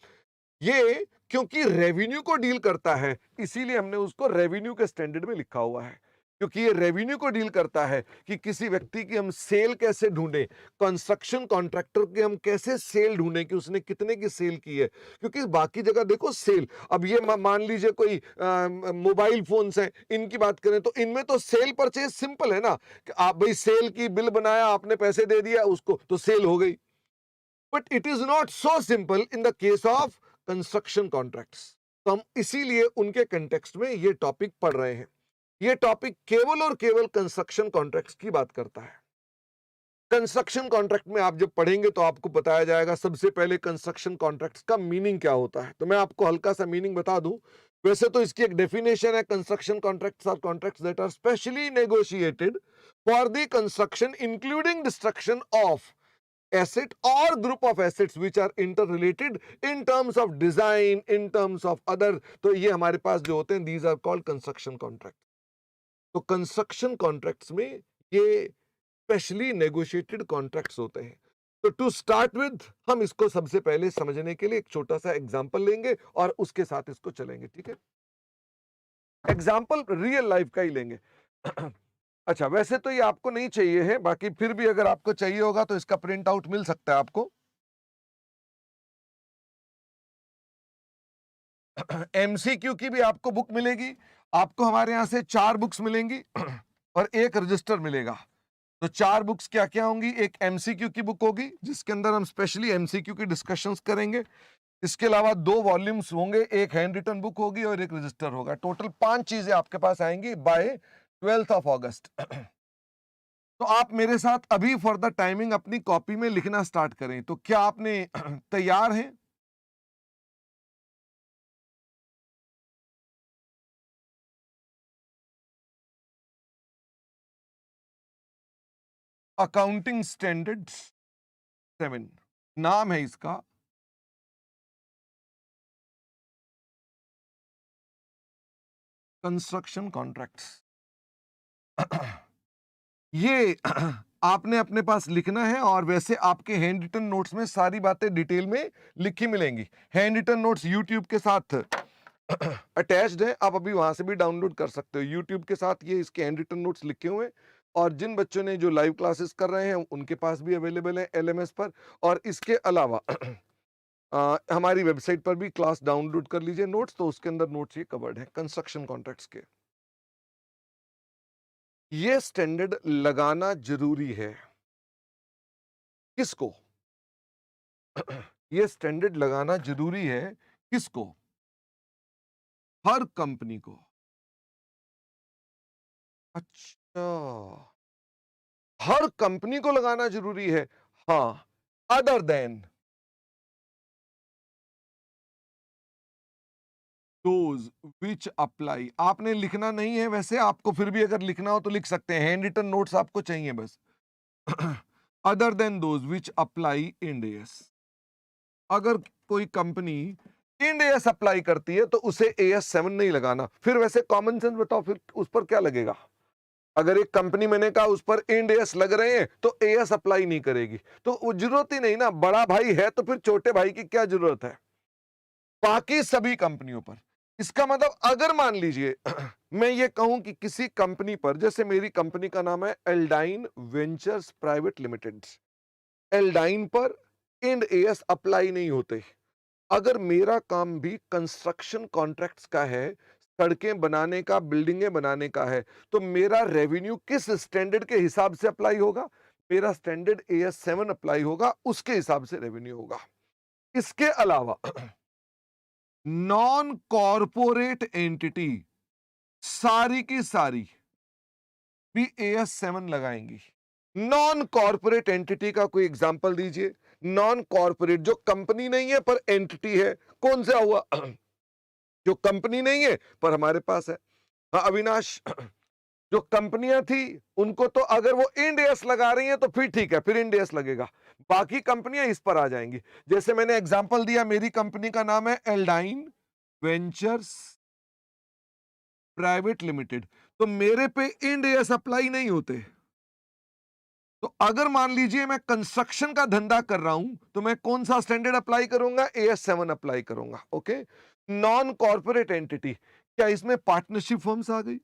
ये क्योंकि रेवेन्यू को डील करता है, इसीलिए हमने उसको रेवेन्यू के स्टैंडर्ड में लिखा हुआ है, क्योंकि ये रेवेन्यू को डील करता है कि किसी व्यक्ति की हम सेल कैसे ढूंढें, कंस्ट्रक्शन कॉन्ट्रैक्टर की हम कैसे सेल ढूंढें कि उसने कितने की सेल की है। क्योंकि बाकी जगह देखो सेल, अब ये मान लीजिए कोई मोबाइल फोन्स हैं, इनकी बात करें तो इनमें तो सेल परचेज सिंपल है ना, कि आप भाई सेल की बिल बनाया, आपने पैसे दे दिया उसको, तो सेल हो गई। But it is not so simple in the case of construction contracts. तो हम इसीलिए उनके कंटेक्स्ट में ये टॉपिक पढ़ रहे हैं। ये टॉपिक केवल और केवल कंस्ट्रक्शन कॉन्ट्रैक्ट्स की बात करता है। कंस्ट्रक्शन कॉन्ट्रैक्ट में आप जब पढ़ेंगे तो आपको बताया जाएगा सबसे पहले कंस्ट्रक्शन कॉन्ट्रैक्ट्स का मीनिंग क्या होता है। तो मैं आपको हल्का सा मीनिंग बता दूं। वैसे तो इसकी एक डेफिनेशन है, construction contracts are contracts that are specially negotiated for the construction including destruction of asset or group of assets which are interrelated in terms of design, in terms of other। तो ये हमारे पास जो होते हैं these are called construction contracts। तो construction contracts में ये specially negotiated contracts होते हैं। तो टू स्टार्ट विद हम इसको सबसे पहले समझने के लिए एक छोटा सा एग्जांपल लेंगे और उसके साथ इसको चलेंगे, ठीक है। एग्जांपल रियल लाइफ का ही लेंगे। अच्छा, वैसे तो ये आपको नहीं चाहिए है, बाकी फिर भी अगर आपको चाहिए होगा तो इसका प्रिंट आउट मिल सकता है आपको। एमसीक्यू की भी आपको बुक मिलेगी। आपको हमारे यहां से 4 बुक्स मिलेंगी और एक रजिस्टर मिलेगा। तो 4 बुक्स क्या क्या होंगी, एक एमसीक्यू की बुक होगी जिसके अंदर हम स्पेशली एमसीक्यू की डिस्कशंस करेंगे। इसके अलावा 2 वॉल्यूम्स होंगे, एक हैंड रिटन बुक होगी और एक रजिस्टर होगा। टोटल 5 चीजें आपके पास आएंगी बाय 12th ऑफ अगस्त। तो आप मेरे साथ अभी फॉर द टाइमिंग अपनी कॉपी में लिखना स्टार्ट करें। तो क्या आपने तैयार हैं? अकाउंटिंग स्टैंडर्ड्स 7 नाम है इसका। Construction contracts. ये आपने अपने पास लिखना है और वैसे आपके हैंड रिटन नोट्स में सारी बातें डिटेल में लिखी मिलेंगी। हैंड रिटन नोट्स यूट्यूब के साथ अटैच्ड है, आप अभी वहां से भी डाउनलोड कर सकते हो। यूट्यूब के साथ ये इसके हैंड रिटन नोट्स लिखे हुए हैं और जिन बच्चों ने जो लाइव क्लासेस कर रहे हैं उनके पास भी अवेलेबल है एलएमएस पर। और इसके अलावा हमारी वेबसाइट पर भी क्लास डाउनलोड कर लीजिए नोट्स, तो उसके अंदर नोट्स ये कवर्ड है कंस्ट्रक्शन कॉन्ट्रैक्ट्स के। ये स्टैंडर्ड लगाना जरूरी है। किसको? ये स्टैंडर्ड लगाना जरूरी है किसको? हर कंपनी को। अच्छा, हर कंपनी को लगाना जरूरी है। हाँ, other than those which apply. आपने लिखना नहीं है, वैसे आपको फिर भी अगर लिखना हो तो लिख सकते हैं, हैंड रिटन नोट्स आपको चाहिए बस। Other than those which apply Ind AS. अगर कोई कंपनी इंड एएस अप्लाई करती है तो उसे एएस 7 नहीं लगाना। फिर वैसे कॉमन सेंस बताओ, फिर उस पर क्या लगेगा? अगर एक कंपनी मैंने कहा उस पर इंड एएस लग रहे हैं तो एएस अप्लाई नहीं करेगी, तो वो जरूरत ही नहीं ना। बड़ा भाई है तो फिर छोटे भाई की क्या जरूरत है बाकी सभी कंपनियों पर। इसका मतलब अगर मान लीजिए मैं ये कहूं कि किसी कंपनी पर, जैसे मेरी कंपनी का नाम है एल्डाइन वेंचर्स प्राइवेट लिमिटेड, एल्डाइन पर इंड एएस अप्लाई नहीं होते। अगर मेरा काम भी कंस्ट्रक्शन कॉन्ट्रैक्ट्स का है, सड़कें बनाने का, बिल्डिंगें बनाने का है, तो मेरा रेवेन्यू किस स्टैंडर्ड के हिसाब से अप्लाई होगा? मेरा स्टैंडर्ड एएस 7 अप्लाई होगा, उसके हिसाब से रेवेन्यू होगा। इसके अलावा नॉन कॉरपोरेट एंटिटी सारी की सारी भी एएस 7 लगाएंगी। नॉन कॉरपोरेट एंटिटी का कोई एग्जांपल दीजिए। नॉन कॉरपोरेट जो कंपनी नहीं है पर एंटिटी है, कौन सा हुआ? जो कंपनी नहीं है पर हमारे पास है। हाँ अविनाश, जो कंपनियां थी उनको तो अगर वो इंड एएस लगा रही हैं तो फिर ठीक है, फिर इंड एएस लगेगा। बाकी कंपनियां इस पर आ जाएंगी। जैसे मैंने एग्जांपल दिया, मेरी कंपनी का नाम है एल्डाइन वेंचर्स प्राइवेट लिमिटेड, तो मेरे पे इंड एएस अप्लाई नहीं होते। तो अगर मान लीजिए मैं कंस्ट्रक्शन का धंधा कर रहा हूं तो मैं कौन सा स्टैंडर्ड अप्लाई करूंगा? एएस 7 अप्लाई करूंगा। ओके। नॉन कॉर्पोरेट एंटिटी, क्या इसमें पार्टनरशिप फर्म्स आ गई?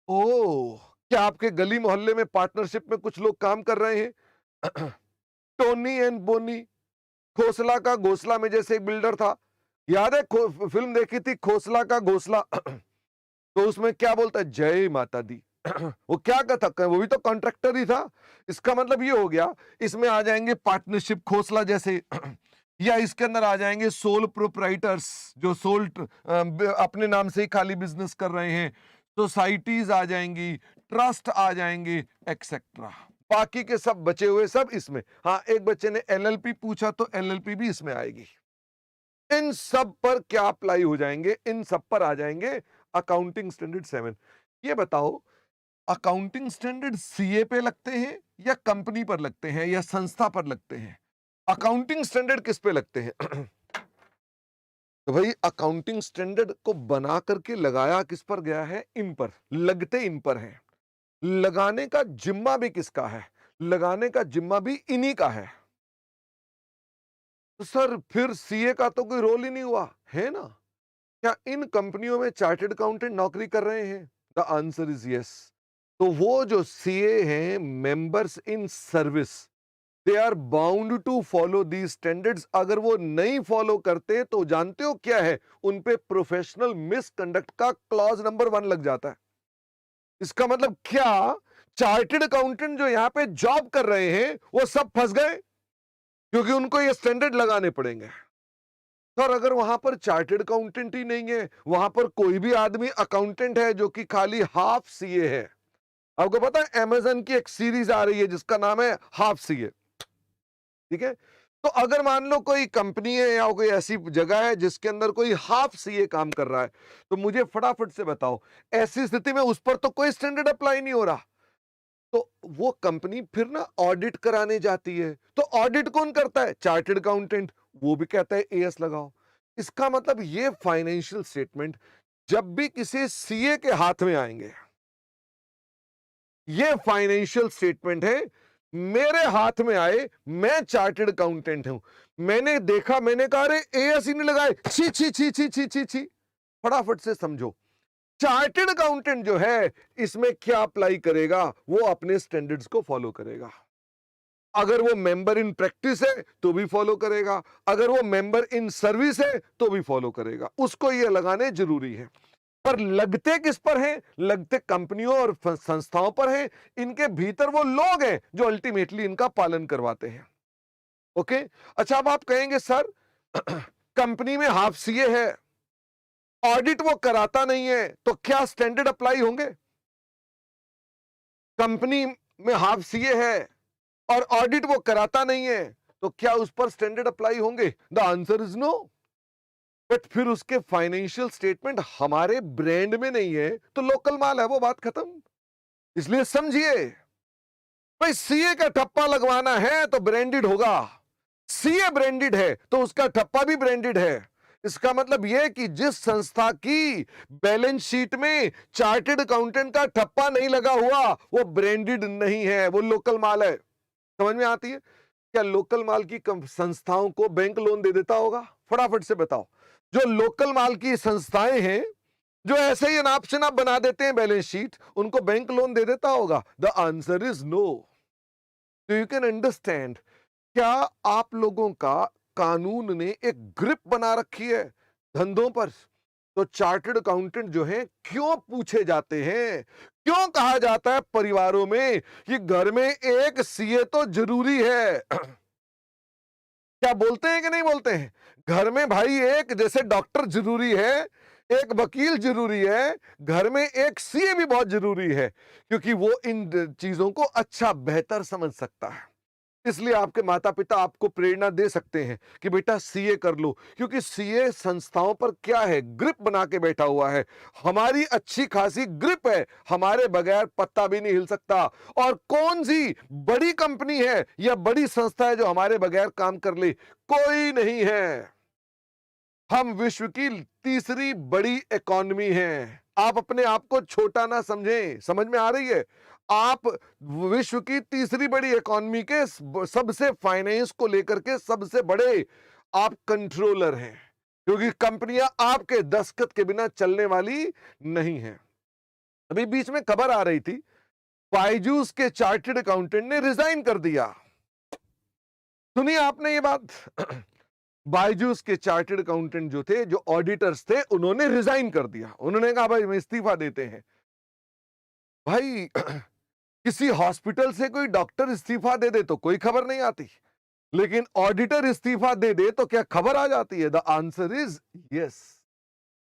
ओ, क्या आपके गली मोहल्ले में पार्टनरशिप में कुछ लोग काम कर रहे हैं? टोनी एंड बोनी, खोसला का घोसला में जैसे एक बिल्डर था, याद है? फिल्म देखी थी खोसला का घोसला। तो उसमें क्या बोलता है? जय माता दी। वो क्या कहता, वो भी तो कॉन्ट्रैक्टर ही था। इसका मतलब ये हो गया, इसमें आ जाएंगे पार्टनरशिप खोसला जैसे, या इसके अंदर आ जाएंगे सोल प्रोप्राइटर्स जो सोल अपने नाम से ही खाली बिजनेस कर रहे हैं, सोसाइटीज आ जाएंगी, ट्रस्ट आ जाएंगे, एक्सेट्रा। बाकी के सब बचे हुए सब इसमें। हाँ, एक बच्चे ने एलएलपी पूछा तो एलएलपी भी इसमें आएगी। इन सब पर क्या अप्लाई हो जाएंगे? इन सब पर आ जाएंगे अकाउंटिंग स्टैंडर्ड 7। ये बताओ, अकाउंटिंग स्टैंडर्ड सीए पे लगते हैं या कंपनी पर लगते हैं या संस्था पर लगते हैं? अकाउंटिंग स्टैंडर्ड किस पे लगते हैं? तो भाई अकाउंटिंग स्टैंडर्ड को बना करके लगाया किस पर गया है? इन पर, लगते इन पर है। लगाने का जिम्मा भी किसका है? लगाने का जिम्मा भी इन्हीं का है। तो सर फिर सीए का तो कोई रोल ही नहीं हुआ है ना? क्या इन कंपनियों में चार्टर्ड अकाउंटेंट नौकरी कर रहे हैं? The answer is yes. तो वो जो सीए हैं, members in service, they are bound to follow the standards. अगर वो नहीं फॉलो करते तो जानते हो क्या है? उन पे प्रोफेशनल मिसकंडक्ट का क्लॉज नंबर 1 लग जाता है। इसका मतलब क्या? चार्टर्ड अकाउंटेंट जो यहां पे जॉब कर रहे हैं वो सब फंस गए क्योंकि उनको ये स्टैंडर्ड लगाने पड़ेंगे। सर अगर वहां पर चार्टर्ड अकाउंटेंट ही नहीं है, वहां पर कोई भी आदमी अकाउंटेंट है जो कि खाली हाफ सीए है। आपको पता है अमेजन की एक सीरीज आ रही है जिसका नाम है हाफ सीए, ठीक है। तो अगर मान लो कोई कंपनी है या कोई ऐसी जगह है जिसके अंदर कोई हाफ सीए काम कर रहा है, तो मुझे फटाफट से बताओ, ऐसी स्थिति में उस पर तो कोई स्टैंडर्ड अप्लाई नहीं हो रहा। तो वो कंपनी फिर ना ऑडिट कराने जाती है, तो ऑडिट कौन करता है? Chartered accountant. वो भी कहता है एएस लगाओ। इसका मतलब ये फाइनेंशियल स्टेटमेंट जब भी किसी सीए के हाथ में आएंगे, ये फाइनेंशियल स्टेटमेंट है, मेरे हाथ में आए, मैं चार्टर्ड अकाउंटेंट हूं, मैंने देखा, मैंने कहा अरे एएस ही नहीं लगाए, छी छी छी छी छी छी छी। फटाफट से समझो, चार्टर्ड अकाउंटेंट जो है इसमें क्या अप्लाई करेगा? वो अपने स्टैंडर्ड्स को फॉलो करेगा। अगर वो मेंबर इन प्रैक्टिस है तो भी फॉलो करेगा, अगर वो मेंबर इन सर्विस है तो भी फॉलो करेगा, उसको ये लगाने जरूरी है। पर लगते किस पर हैं? लगते कंपनियों और संस्थाओं पर हैं। इनके भीतर वो लोग हैं जो अल्टीमेटली इनका पालन करवाते हैं। ओके, अच्छा अब आप कहेंगे सर कंपनी में हाफ सीए है, ऑडिट वो कराता नहीं है, तो क्या स्टैंडर्ड अप्लाई होंगे? कंपनी में हाफ सीए है और ऑडिट वो कराता नहीं है, तो क्या उस पर स्टैंडर्ड अप्लाई होंगे? The answer is no. But फिर उसके फाइनेंशियल स्टेटमेंट हमारे ब्रांड में नहीं है तो लोकल माल है, वो बात खत्म। इसलिए समझिए भाई, सीए का ठप्पा लगवाना है तो ब्रांडेड होगा, सीए ब्रांडेड है तो उसका ठप्पा भी ब्रांडेड है। इसका मतलब यह कि जिस संस्था की बैलेंस शीट में चार्टर्ड अकाउंटेंट का ठप्पा नहीं लगा हुआ वो ब्रांडेड नहीं है, वो लोकल माल है। समझ में आती है? क्या लोकल माल की संस्थाओं को बैंक लोन दे देता होगा? फटाफट से बताओ। जो लोकल माल की संस्थाएं हैं जो ऐसे ही अनाप शनाप बना देते हैं बैलेंस शीट, उनको बैंक लोन दे देता होगा? The answer is no. तो यू कैन अंडरस्टैंड, क्या आप लोगों का कानून ने एक ग्रिप बना रखी है धंधों पर। तो चार्टर्ड अकाउंटेंट जो है क्यों पूछे जाते हैं, क्यों कहा जाता है परिवारों में कि घर में एक सीए तो जरूरी है? क्या बोलते हैं कि नहीं बोलते हैं? घर में भाई एक जैसे डॉक्टर जरूरी है, एक वकील जरूरी है, घर में एक सीए भी बहुत जरूरी है, क्योंकि वो इन चीजों को अच्छा बेहतर समझ सकता है। इसलिए आपके माता पिता आपको प्रेरणा दे सकते हैं कि बेटा सीए कर लो, क्योंकि सीए संस्थाओं पर क्या है, ग्रिप बना के बैठा हुआ है। हमारी अच्छी खासी ग्रिप है, हमारे बगैर पत्ता भी नहीं हिल सकता। और कौन सी बड़ी कंपनी है या बड़ी संस्था है जो हमारे बगैर काम कर ले? कोई नहीं है। हम विश्व की तीसरी बड़ी इकोनॉमी हैं। आप अपने आप को छोटा ना समझें, समझ में आ रही है? आप विश्व की तीसरी बड़ी इकोनॉमी के सबसे फाइनेंस को लेकर के सबसे बड़े आप कंट्रोलर हैं, क्योंकि कंपनियां आपके दस्तखत के बिना चलने वाली नहीं है। अभी बीच में खबर आ रही थी, बायजूस के चार्टर्ड अकाउंटेंट ने रिजाइन कर दिया। सुनिए आपने ये बात बायजूस के चार्टर्ड अकाउंटेंट जो थे, जो ऑडिटर्स थे, उन्होंने रिजाइन कर दिया। उन्होंने कहा भाई हम इस्तीफा देते हैं। भाई किसी हॉस्पिटल से कोई डॉक्टर इस्तीफा दे दे तो कोई खबर नहीं आती, लेकिन ऑडिटर इस्तीफा दे दे तो क्या खबर आ जाती है? द आंसर इज यस,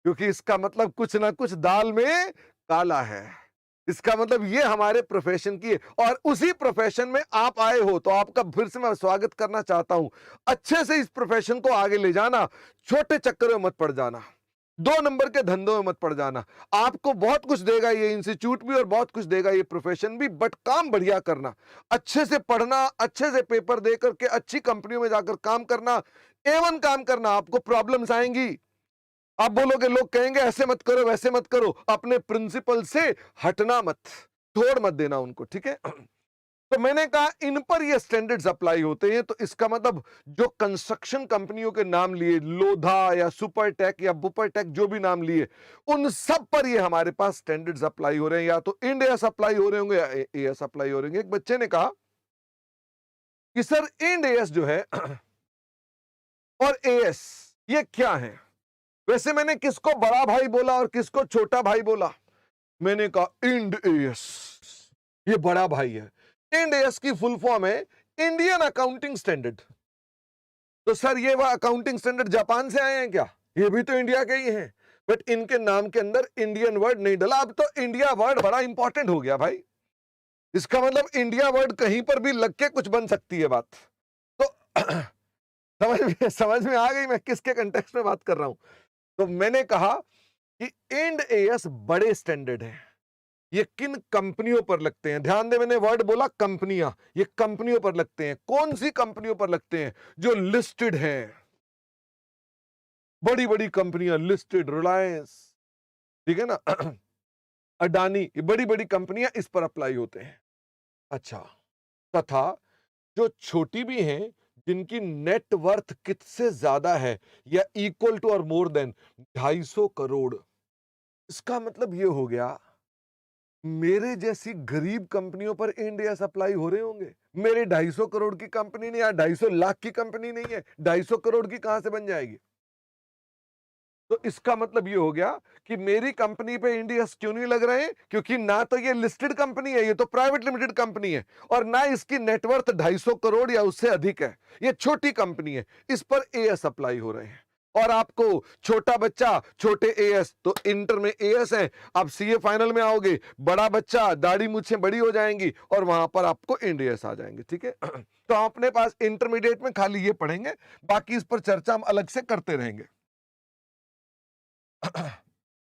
क्योंकि इसका मतलब कुछ ना कुछ दाल में काला है। इसका मतलब ये हमारे प्रोफेशन की है, और उसी प्रोफेशन में आप आए हो, तो आपका फिर से मैं स्वागत करना चाहता हूं। अच्छे से इस प्रोफेशन को आगे ले जाना, छोटे चक्करों में मत पड़ जाना, 2 नंबर के धंधों में मत पड़ जाना। आपको बहुत कुछ देगा ये इंस्टीट्यूट भी और बहुत कुछ देगा ये प्रोफेशन भी, बट काम बढ़िया करना, अच्छे से पढ़ना, अच्छे से पेपर दे करके अच्छी कंपनियों में जाकर काम करना, एवन काम करना। आपको प्रॉब्लम्स आएंगी, आप बोलोगे, लोग कहेंगे ऐसे मत करो वैसे मत करो, अपने प्रिंसिपल से हटना मत, छोड़ मत देना उनको, ठीक है? तो मैंने कहा इन पर ये स्टैंडर्ड्स अप्लाई होते हैं। तो इसका मतलब जो कंस्ट्रक्शन कंपनियों के नाम लिए, लोधा या सुपरटेक या बुपरटेक, जो भी नाम लिए, उन सब पर ये हमारे पास स्टैंडर्ड्स अप्लाई हो रहे हैं। या तो इंड एएस अप्लाई हो रहे होंगे या एएस अप्लाई हो रहे होंगे। एक बच्चे ने कहा कि सर इंड एएस जो है और एएस ये क्या है? वैसे मैंने किसको बड़ा भाई बोला और किसको छोटा भाई बोला? मैंने कहा इंड एएस ये बड़ा भाई है। इंड एएस की फुल फॉर्म है इंडियन अकाउंटिंग स्टैंडर्ड। तो सर ये वह अकाउंटिंग स्टैंडर्ड जापान से आए हैं क्या? ये भी तो इंडिया के ही हैं, बट इनके नाम के अंदर इंडियन वर्ड नहीं डला। अब तो इंडिया वर्ड बड़ा इंपॉर्टेंट हो गया भाई। इसका मतलब इंडिया वर्ड कहीं पर भी लग के कुछ बन सकती है बात। तो समझ में आ गई मैं किसके कंटेक्स्ट में बात कर रहा हूं। तो मैंने कहा कि इंड एएस बड़े स्टैंडर्ड हैं, ये किन कंपनियों पर लगते हैं? ध्यान दे, मैंने वर्ड बोला कंपनियां, ये कंपनियों पर लगते हैं। कौन सी कंपनियों पर लगते हैं? जो लिस्टेड हैं, बड़ी बड़ी कंपनियां लिस्टेड, रिलायंस, ठीक है ना, अडानी, ये बड़ी बड़ी कंपनियां इस पर अप्लाई होते हैं। अच्छा, तथा जो छोटी भी हैं, जिनकी नेट वर्थ कितसे ज्यादा है या इक्वल टू और मोर देन 250 करोड़। इसका मतलब ये हो गया मेरे जैसी गरीब कंपनियों पर इंडिया सप्लाई हो रहे होंगे। मेरे 250 करोड़ की कंपनी नहीं, या 250 लाख की कंपनी नहीं है, 250 करोड़ की कहां से बन जाएगी? तो इसका मतलब ये हो गया कि मेरी कंपनी पे इंडियस क्यों नहीं लग रहे हैं? क्योंकि ना तो ये लिस्टेड कंपनी है, ये तो प्राइवेट लिमिटेड कंपनी है, और ना इसकी नेटवर्थ 250 करोड़ या उससे अधिक है। ये छोटी कंपनी है, इस पर एएस अप्लाई हो रहे हैं। और आपको छोटा बच्चा, छोटे एएस, तो इंटर में एएस है, आप सीए फाइनल में आओगे, बड़ा बच्चा, दाढ़ी मूछें बड़ी हो जाएंगी और वहां पर आपको इंडियस आ जाएंगे। ठीक है, तो अपने पास इंटरमीडिएट में खाली ये पढ़ेंगे, बाकी इस पर चर्चा हम अलग से करते रहेंगे।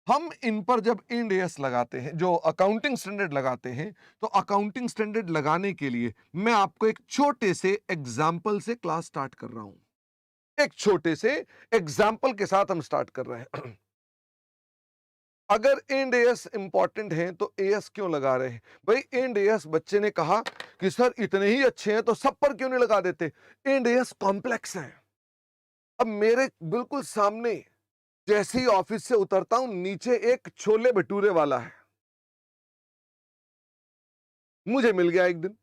हम इन पर जब इंड एस लगाते हैं, जो अकाउंटिंग स्टैंडर्ड लगाते हैं, तो अकाउंटिंग स्टैंडर्ड लगाने के लिए मैं आपको एक छोटे से एग्जाम्पल से क्लास स्टार्ट कर रहा हूं। एक छोटे से एग्जाम्पल के साथ हम स्टार्ट कर रहे हैं। अगर इंड एस इंपॉर्टेंट है तो एएस क्यों लगा रहे हैं भाई? इंड एस, बच्चे ने कहा कि सर इतने ही अच्छे हैं तो सब पर क्यों नहीं लगा देते? इंड एस कॉम्प्लेक्स है। अब मेरे बिल्कुल सामने जैसे ही ऑफिस से उतरता हूं, नीचे एक छोले भटूरे वाला है, मुझे मिल गया एक दिन।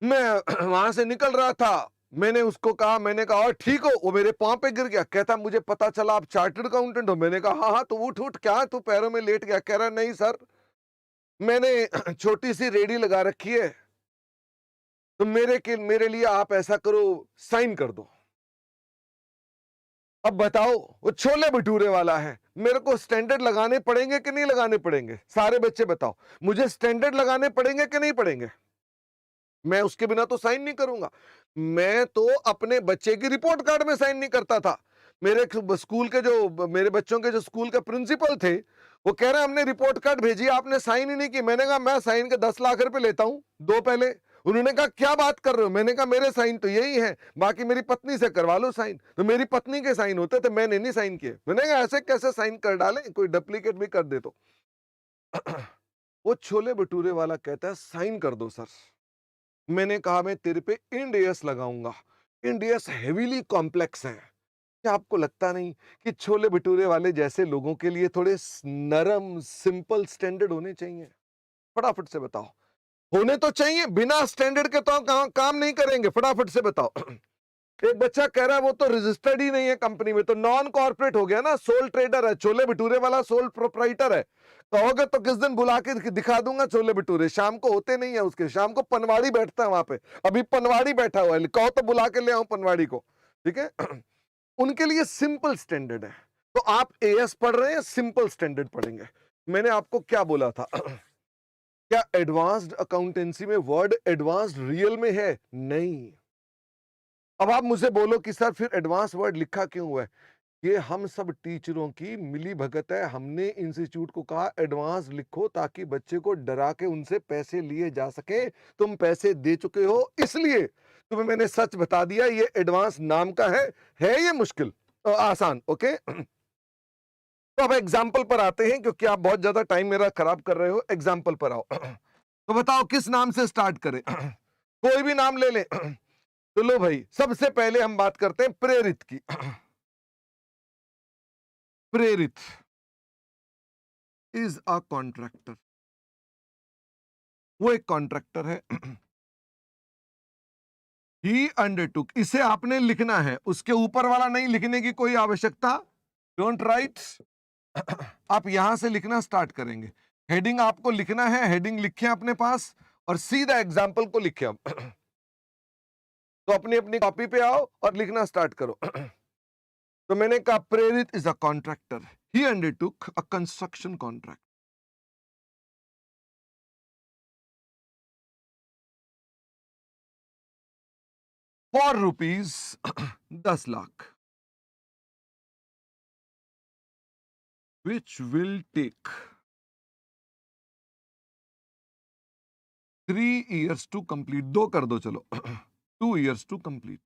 मैं वहां से निकल रहा था, मैंने उसको कहा, मैंने कहा और ठीक हो? वो मेरे पांव पे गिर गया, कहता मुझे पता चला आप चार्टर्ड अकाउंटेंट हो। मैंने कहा हाँ हाँ, तो उठ उठ, क्या तू पैरों में लेट गया? कह रहा नहीं सर, मैंने छोटी सी रेडी लगा रखी है, तो मेरे लिए आप ऐसा करो, साइन कर दो। अब बताओ, वो छोले भटूरे वाला है, मेरे को स्टैंडर्ड लगाने पड़ेंगे कि नहीं लगाने पड़ेंगे? सारे बच्चे बताओ, मुझे स्टैंडर्ड लगाने पड़ेंगे कि नहीं पड़ेंगे? मैं उसके बिना तो साइन नहीं करूंगा। मैं तो अपने बच्चे की रिपोर्ट कार्ड में साइन नहीं करता था। मेरे बच्चों के जो स्कूल के प्रिंसिपल थे, वो कह रहे हैं हमने रिपोर्ट कार्ड भेजी, आपने साइन ही नहीं की। मैंने कहा मैं साइन के 10 लाख रुपए लेता हूं, दो पहले। उन्होंने कहा क्या बात कर रहे हो? मैंने कहा मेरे साइन तो यही है, बाकी मेरी पत्नी से करवा लो साइन। तो मेरी पत्नी के साइन होते थे, मैंने नहीं साइन किए। मैंने कहा ऐसे कैसे साइन कर डालें, कोई डुप्लीकेट भी कर दे तो। वो छोले भटूरे वाला कहता है साइन कर दो सर। मैंने कहा मैं तेरे पे इंड एस लगाऊंगा। इंड एस हेवीली कॉम्प्लेक्स है। क्या आपको लगता नहीं कि छोले भटूरे वाले जैसे लोगों के लिए थोड़े नरम सिंपल स्टैंडर्ड होने चाहिए? फटाफट से बताओ। होने तो चाहिए, बिना स्टैंडर्ड के तो काम नहीं करेंगे। फटाफट से बताओ। एक बच्चा कह रहा है वो तो रजिस्टर्ड ही नहीं है कंपनी में, तो नॉन कॉर्पोरेट हो गया ना, सोल ट्रेडर है। छोले भटूरे वाला सोल प्रोप्राइटर है। कहोगे तो किस दिन बुला के दिखा दूंगा छोले भटूरे। शाम को होते नहीं है उसके, शाम को पनवाड़ी बैठता है वहां पे, अभी पनवाड़ी बैठा हुआ है, कहो तो बुला के ले आऊं पनवाड़ी को। ठीक है। उनके लिए सिंपल स्टैंडर्ड है। तो आप एएस पढ़ रहे हैं, सिंपल स्टैंडर्ड पढ़ेंगे। मैंने आपको क्या बोला था? क्या एडवांस्ड अकाउंटेंसी में वर्ड एडवांस्ड रियल में है? नहीं। अब आप मुझे बोलो कि सर फिर एडवांस वर्ड लिखा क्यों हुआ है? ये हम सब टीचरों की मिली भगत है। हमने इंस्टीट्यूट को कहा एडवांस लिखो ताकि बच्चे को डरा के उनसे पैसे लिए जा सके। तुम पैसे दे चुके हो, इसलिए तुम्हें मैंने सच बता दिया। ये एडवांस नाम का है ये मुश्किल आसान। ओके, तो अब एग्जाम्पल पर आते हैं, क्योंकि आप बहुत ज्यादा टाइम मेरा खराब कर रहे हो। एग्जाम्पल पर आओ। तो बताओ किस नाम से स्टार्ट करें? कोई भी नाम ले लें। तो लो भाई, सबसे पहले हम बात करते हैं प्रेरित की। प्रेरित इज अ कॉन्ट्रैक्टर। वो एक कॉन्ट्रैक्टर है। ही अंडरटुक, इसे आपने लिखना है, उसके ऊपर वाला नहीं लिखने की कोई आवश्यकता। Don't write. आप यहां से लिखना स्टार्ट करेंगे। हेडिंग आपको लिखना है, हेडिंग लिखे अपने पास और सीधा एग्जाम्पल को लिखे। अब तो अपनी अपनी कॉपी पे आओ और लिखना स्टार्ट करो। तो मैंने कहा Prerit is a contractor, he undertook a construction contract. For rupees 10 lakh, which will take 3 years to complete. 2 कर दो चलो। 2 years टू कंप्लीट।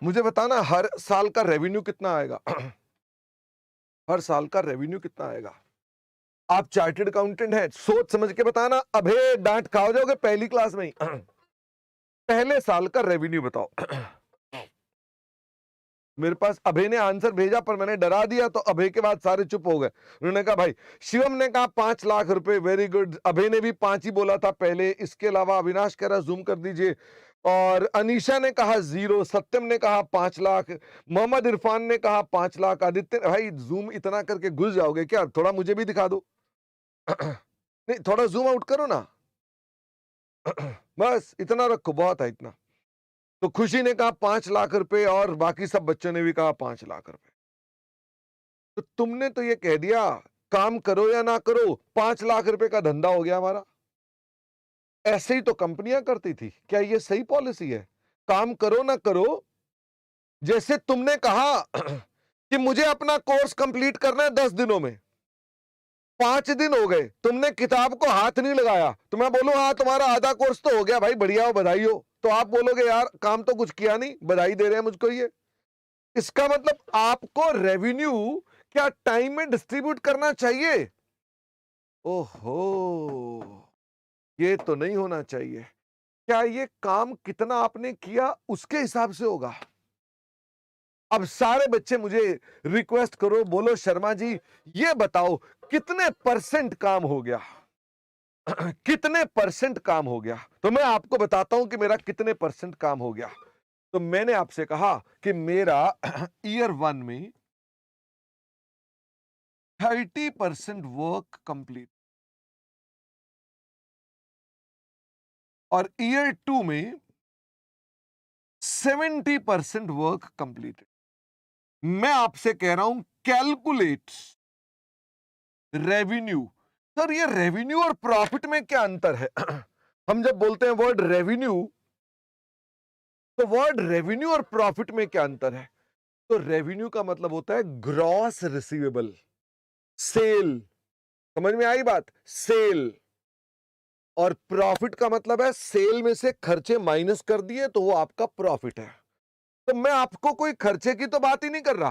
मुझे बताना हर साल का रेवेन्यू कितना आएगा। हर साल का रेवेन्यू कितना आएगा। आप चार्टर्ड अकाउंटेंट हैं, सोच समझ के बताना, अबे डांट खाओ जाओगे पहली क्लास में ही। पहले साल का रेवेन्यू बताओ। मेरे पास अभय ने आंसर भेजा पर मैंने डरा दिया, तो अभय के बाद सारे चुप हो गए। उन्होंने कहा भाई, शिवम ने कहा 5 लाख रुपए, वेरी गुड। अभय ने भी 5 ही बोला था पहले, इसके अलावा अविनाश कह रहा जूम कर दीजिए, और अनीशा ने कहा 0, सत्यम ने कहा 5 लाख, मोहम्मद इरफान ने कहा 5 लाख। आदित्य, भाई जूम इतना करके घुस जाओगे क्या, थोड़ा मुझे भी दिखा दो। नहीं, थोड़ा जूम आउट करो ना। बस इतना रखो, बहुत है इतना। तो खुशी ने कहा 5 लाख रुपए, और बाकी सब बच्चों ने भी कहा 5 लाख रुपए। तो तुमने तो ये कह दिया काम करो या ना करो, 5 लाख रुपए का धंधा हो गया हमारा। ऐसे ही तो कंपनियां करती थी, क्या ये सही पॉलिसी है? काम करो ना करो, जैसे तुमने कहा कि मुझे अपना कोर्स कंप्लीट करना है 10 दिनों में, 5 दिन हो गए, तुमने किताब को हाथ नहीं लगाया, तो मैं बोलूं हाँ तुम्हारा आधा कोर्स तो हो गया भाई, बढ़िया हो, बधाई हो, तो आप बोलोगे यार काम तो कुछ किया नहीं, बधाई दे रहे हैं मुझको ये। इसका मतलब आपको रेवेन्यू क्या टाइम में डिस्ट्रीब्यूट करना चाहिए? ओहो, ये तो नहीं होना चाहिए। क्या ये काम कितना आपने किया उसके हिसाब से होगा? अब सारे बच्चे मुझे रिक्वेस्ट करो, बोलो शर्मा जी ये बताओ कितने परसेंट काम हो गया। कितने परसेंट काम हो गया? तो मैं आपको बताता हूं कि मेरा कितने परसेंट काम हो गया। तो मैंने आपसे कहा कि मेरा ईयर 1 में 30% वर्क कंप्लीट, और ईयर 2 में 70% वर्क कंप्लीटेड। मैं आपसे कह रहा हूं कैलकुलेट रेवेन्यू। सर ये रेवेन्यू और प्रॉफिट में क्या अंतर है? हम जब बोलते हैं वर्ड रेवेन्यू, तो वर्ड रेवेन्यू और प्रॉफिट में क्या अंतर है? तो रेवेन्यू का मतलब होता है ग्रॉस रिसीवेबल, सेल। समझ में आई बात? सेल। और प्रॉफिट का मतलब है सेल में से खर्चे माइनस कर दिए तो वो आपका प्रॉफिट है। तो मैं आपको कोई खर्चे की तो बात ही नहीं कर रहा,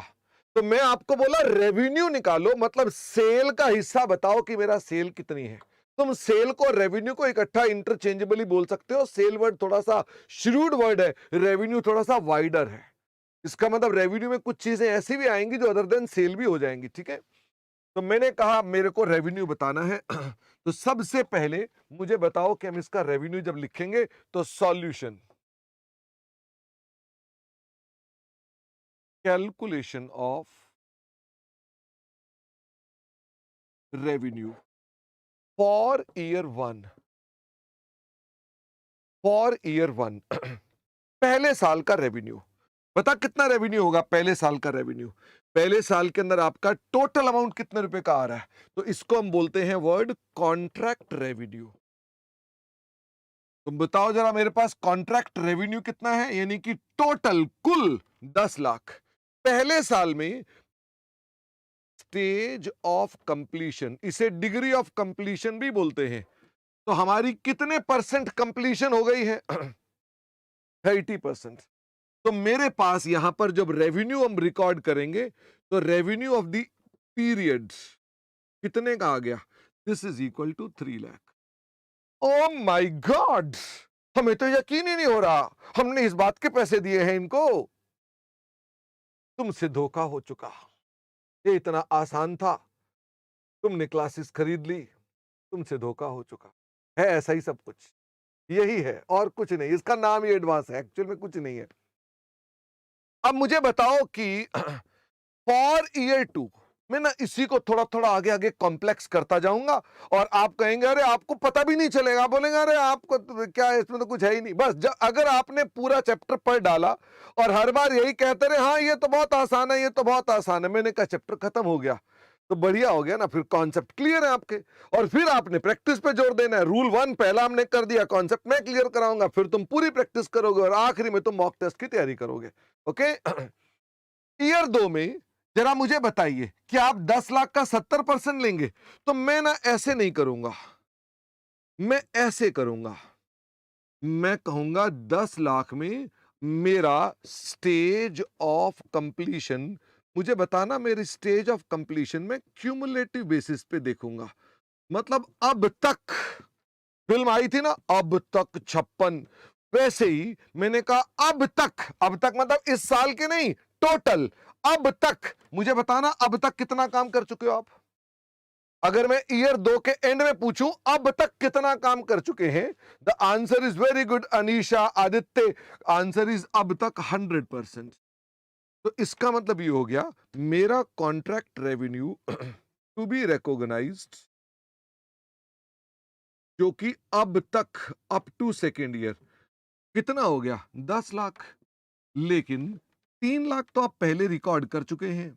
तो मैं आपको बोला रेवेन्यू निकालो, मतलब सेल का हिस्सा बताओ कि मेरा सेल कितनी है। तुम सेल को रेवेन्यू को इकट्ठा इंटरचेंजेबली बोल सकते हो। सेल वर्ड थोड़ा सा श्रूड वर्ड है, रेवेन्यू थोड़ा सा वाइडर है। इसका मतलब रेवेन्यू में कुछ चीजें ऐसी भी आएंगी जो अदर देन सेल भी हो जाएंगी, ठीक है। तो मैंने कहा मेरे को रेवेन्यू बताना है। तो सबसे पहले मुझे बताओ कि हम इसका रेवेन्यू जब लिखेंगे तो solution, calculation of revenue for year 1, for year 1। पहले साल का रेवेन्यू बता, कितना रेवेन्यू होगा पहले साल का रेवेन्यू? पहले साल के अंदर आपका टोटल अमाउंट कितने रुपए का आ रहा है, तो इसको हम बोलते हैं वर्ड कॉन्ट्रैक्ट रेवेन्यू। तुम बताओ जरा मेरे पास कॉन्ट्रैक्ट रेवेन्यू कितना है, यानी कि टोटल कुल 10 लाख। पहले साल में स्टेज ऑफ कंप्लीशन, इसे डिग्री ऑफ कंप्लीशन भी बोलते हैं, तो हमारी कितने परसेंट कंप्लीशन हो गई है? 30%। तो मेरे पास यहां पर जब रेवेन्यू हम रिकॉर्ड करेंगे तो रेवेन्यू ऑफ द पीरियड कितने का आ गया? This is equal to 3 lakh. Oh my God, हमें तो यकीन ही नहीं हो रहा, हमने इस बात के पैसे दिए हैं इनको। तुमसे धोखा हो चुका, ये इतना आसान था, तुमने क्लासेस खरीद ली, तुमसे धोखा हो चुका है। ऐसा ही सब कुछ यही है और कुछ नहीं, इसका नाम ही एडवांस है, एक्चुअल में कुछ नहीं है। अब मुझे बताओ कि फॉर ईयर 2 मैं ना इसी को थोड़ा थोड़ा आगे आगे कॉम्प्लेक्स करता जाऊंगा और आप कहेंगे अरे आपको पता भी नहीं चलेगा, बोलेंगे अरे आपको तो क्या है, इसमें तो कुछ है ही नहीं। बस अगर आपने पूरा चैप्टर पढ़ डाला और हर बार यही कहते रहे हाँ ये तो बहुत आसान है, ये तो बहुत आसान है, मैंने कहा चैप्टर खत्म हो गया, तो बढ़िया हो गया ना, फिर कॉन्सेप्ट क्लियर है आपके। और फिर आपने प्रैक्टिस पे जोर देना है। रूल 1 पहला हमने कर दिया, कॉन्सेप्ट मैं क्लियर कराऊंगा, फिर तुम पूरी प्रैक्टिस करोगे और आखिरी में तुम मॉक टेस्ट की तैयारी करोगे। ओके। ईयर 2 में जरा मुझे बताइए कि आप 10 लाख का 70% लेंगे, तो मैं ना ऐसे नहीं करूंगा, मैं ऐसे करूंगा। मैं कहूंगा 10 लाख में मेरा स्टेज ऑफ कंप्लीशन, मुझे बताना मेरी स्टेज ऑफ कंप्लीशन में क्यूमुलेटिव बेसिस पे देखूंगा। मतलब अब तक फिल्म आई थी ना अब तक 56, वैसे ही मैंने कहा अब तक मतलब इस साल के नहीं, टोटल अब तक मुझे बताना अब तक कितना काम कर चुके हो आप। अगर मैं ईयर 2 के एंड में पूछूं अब तक कितना काम कर चुके हैं, the answer is very good Anisha Aditya, answer is अब तक 100%। तो इसका मतलब ये हो गया मेरा contract revenue to be recognised, जो कि अब तक अप टू सेकेंड ईयर कितना हो गया 10 लाख, लेकिन 3 लाख तो आप पहले रिकॉर्ड कर चुके हैं,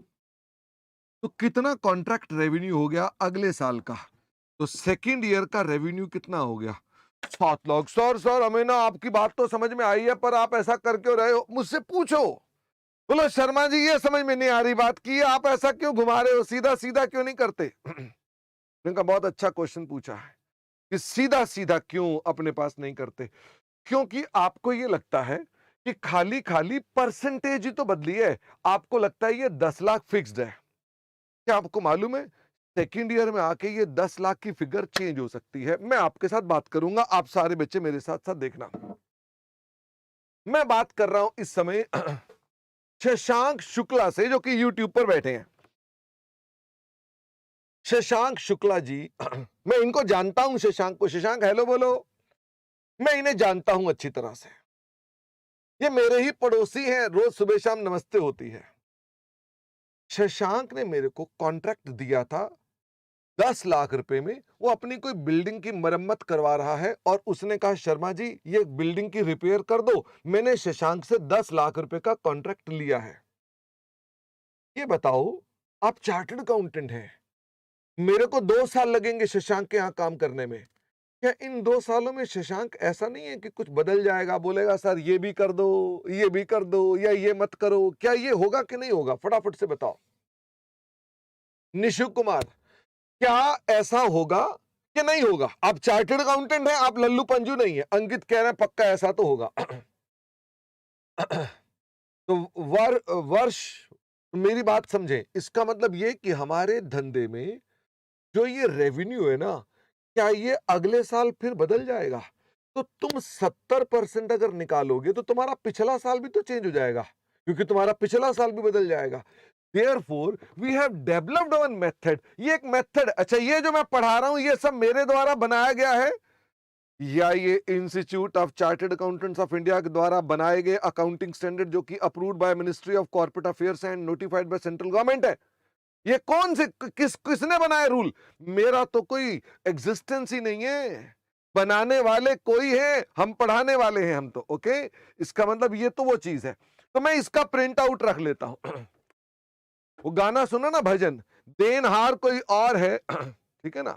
तो कितना कॉन्ट्रैक्ट रेवेन्यू हो गया अगले साल का, तो सेकेंड ईयर का रेवेन्यू कितना हो गया 7 लाख। सर हमें ना आपकी बात तो समझ में आई है, पर आप ऐसा करके रहे हो, मुझसे पूछो। बोलो शर्मा जी ये समझ में नहीं आ रही बात की, आप ऐसा क्यों घुमा रहे हो, सीधा सीधा क्यों नहीं करते। इनका बहुत अच्छा क्वेश्चन पूछा है कि सीधा सीधा क्यों अपने पास नहीं करते। क्योंकि आपको ये लगता है कि खाली खाली परसेंटेज ही तो बदली है, आपको लगता है ये 10 लाख फिक्स्ड है। क्या आपको मालूम है सेकेंड ईयर में आके ये 10 लाख की फिगर चेंज हो सकती है। मैं आपके साथ बात करूंगा, आप सारे बच्चे मेरे साथ साथ देखना। मैं बात कर रहा हूं इस समय शशांक शुक्ला से, जो कि यूट्यूब पर बैठे हैं। शशांक शुक्ला जी मैं इनको जानता हूं, शशांक को। शशांक हेलो बोलो। मैं इन्हें जानता हूं अच्छी तरह से, ये मेरे ही पड़ोसी हैं, रोज सुबह शाम नमस्ते होती है। शशांक ने मेरे को कॉन्ट्रैक्ट दिया था 10 लाख रुपए में, वो अपनी कोई बिल्डिंग की मरम्मत करवा रहा है और उसने कहा शर्मा जी ये बिल्डिंग की रिपेयर कर दो। मैंने शशांक से 10 लाख रुपए का कॉन्ट्रैक्ट लिया है। ये बताओ आप चार्टर्ड अकाउंटेंट हैं, मेरे को 2 साल लगेंगे शशांक के यहां काम करने में। क्या इन 2 सालों में शशांक ऐसा नहीं है कि कुछ बदल जाएगा, बोलेगा सर ये भी कर दो, ये भी कर दो, या ये मत करो? क्या ये होगा कि नहीं होगा, फटाफट से बताओ। निशु कुमार क्या ऐसा होगा कि नहीं होगा? आप चार्टर्ड अकाउंटेंट हैं, आप लल्लू पंजू नहीं है। अंकित कह रहे हैं पक्का ऐसा तो होगा। तो वर्ष मेरी बात समझे, इसका मतलब ये कि हमारे धंधे में जो ये रेवेन्यू है ना, क्या ये अगले साल फिर बदल जाएगा? तो तुम 70% अगर निकालोगे तो तुम्हारा पिछला साल भी तो चेंज हो जाएगा, क्योंकि तुम्हारा पिछला साल भी बदल जाएगा। Therefore, we have developed one method। ये एक मेथड, अच्छा ये जो मैं पढ़ा रहा हूं ये सब मेरे द्वारा बनाया गया है या ये institute of chartered accountants of India के द्वारा बनाए गए अकाउंटिंग स्टैंडर्ड, जो कि approved by ministry of corporate affairs and notified by central government है? ये कौन से किसने बनाया रूल? मेरा तो कोई एग्जिस्टेंस ही नहीं है, बनाने वाले कोई है, हम पढ़ाने वाले हैं हम तो। ओके, इसका मतलब ये तो वो चीज है। तो मैं इसका प्रिंट आउट रख लेता हूं। वो गाना सुना ना भजन, देनहार कोई और है ठीक है ना,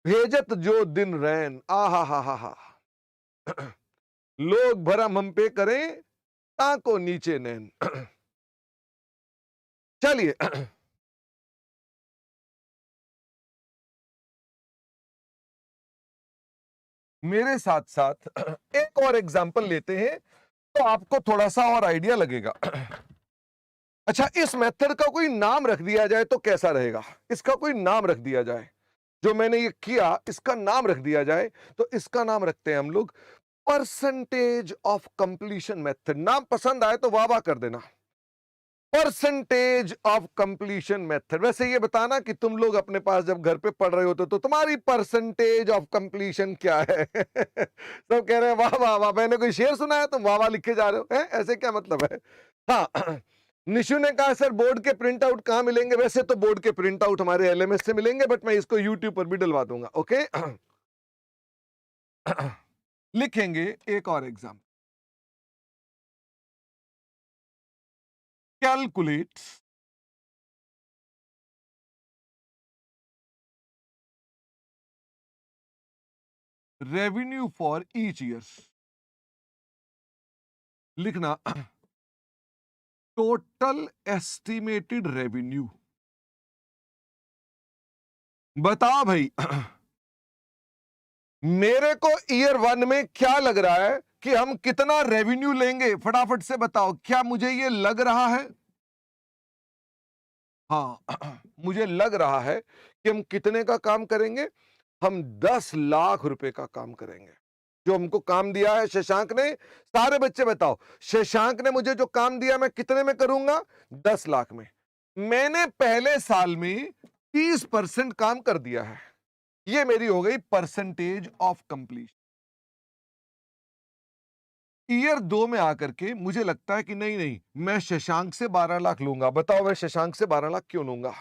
भेजत जो दिन रैन, आ हा लोग भरम हम पे करें ताको नीचे नैन। चलिए मेरे साथ साथ एक और एग्जांपल लेते हैं तो आपको थोड़ा सा और आइडिया लगेगा। अच्छा इस मेथड का कोई नाम रख दिया जाए तो कैसा रहेगा? इसका कोई नाम रख दिया जाए, जो मैंने ये किया इसका नाम रख दिया जाए, तो इसका नाम रखते हैं हम लोग परसेंटेज ऑफ कंप्लीशन मेथड। नाम पसंद आए तो वाह वाह कर देना। Percentage of completion method. वैसे ये बताना कि तुम लोग अपने पास जब घर पे पढ़ रहे होते तो तुम्हारी परसेंटेज ऑफ कंप्लीशन क्या है? सब कह रहे हैं वाह वाह वाह, मैंने कोई शेर सुना है तुम वाह वाह लिखे जा रहे हो हैं? ऐसे क्या मतलब है? हाँ निशु ने कहा सर बोर्ड के प्रिंट आउट कहां मिलेंगे? वैसे तो बोर्ड के प्रिंट आउट हमारे एलएमएस से मिलेंगे, बट मैं इसको यूट्यूब पर भी डलवा दूंगा। ओके। लिखेंगे एक और exam, calculate revenue for each year. लिखना टोटल एस्टिमेटेड रेवेन्यू। बताओ भाई, मेरे को ईयर 1 में क्या लग रहा है कि हम कितना रेवेन्यू लेंगे? फटाफट से बताओ, क्या मुझे ये लग रहा है? हाँ, मुझे लग रहा है कि हम कितने का काम करेंगे? हम 10 लाख रुपए का काम करेंगे। जो हमको काम दिया है शशांक ने, सारे बच्चे बताओ, शशांक ने मुझे जो काम दिया मैं कितने में करूंगा? 10 लाख में। मैंने पहले साल में 30% काम कर दिया है। ये मेरी हो गई परसेंटेज ऑफ कंप्लीशन। ईयर 2 में आकर के मुझे लगता है कि नहीं नहीं, मैं शशांक से 12 लाख लूंगा। बताओ मैं शशांक से 12 लाख क्यों लूंगा?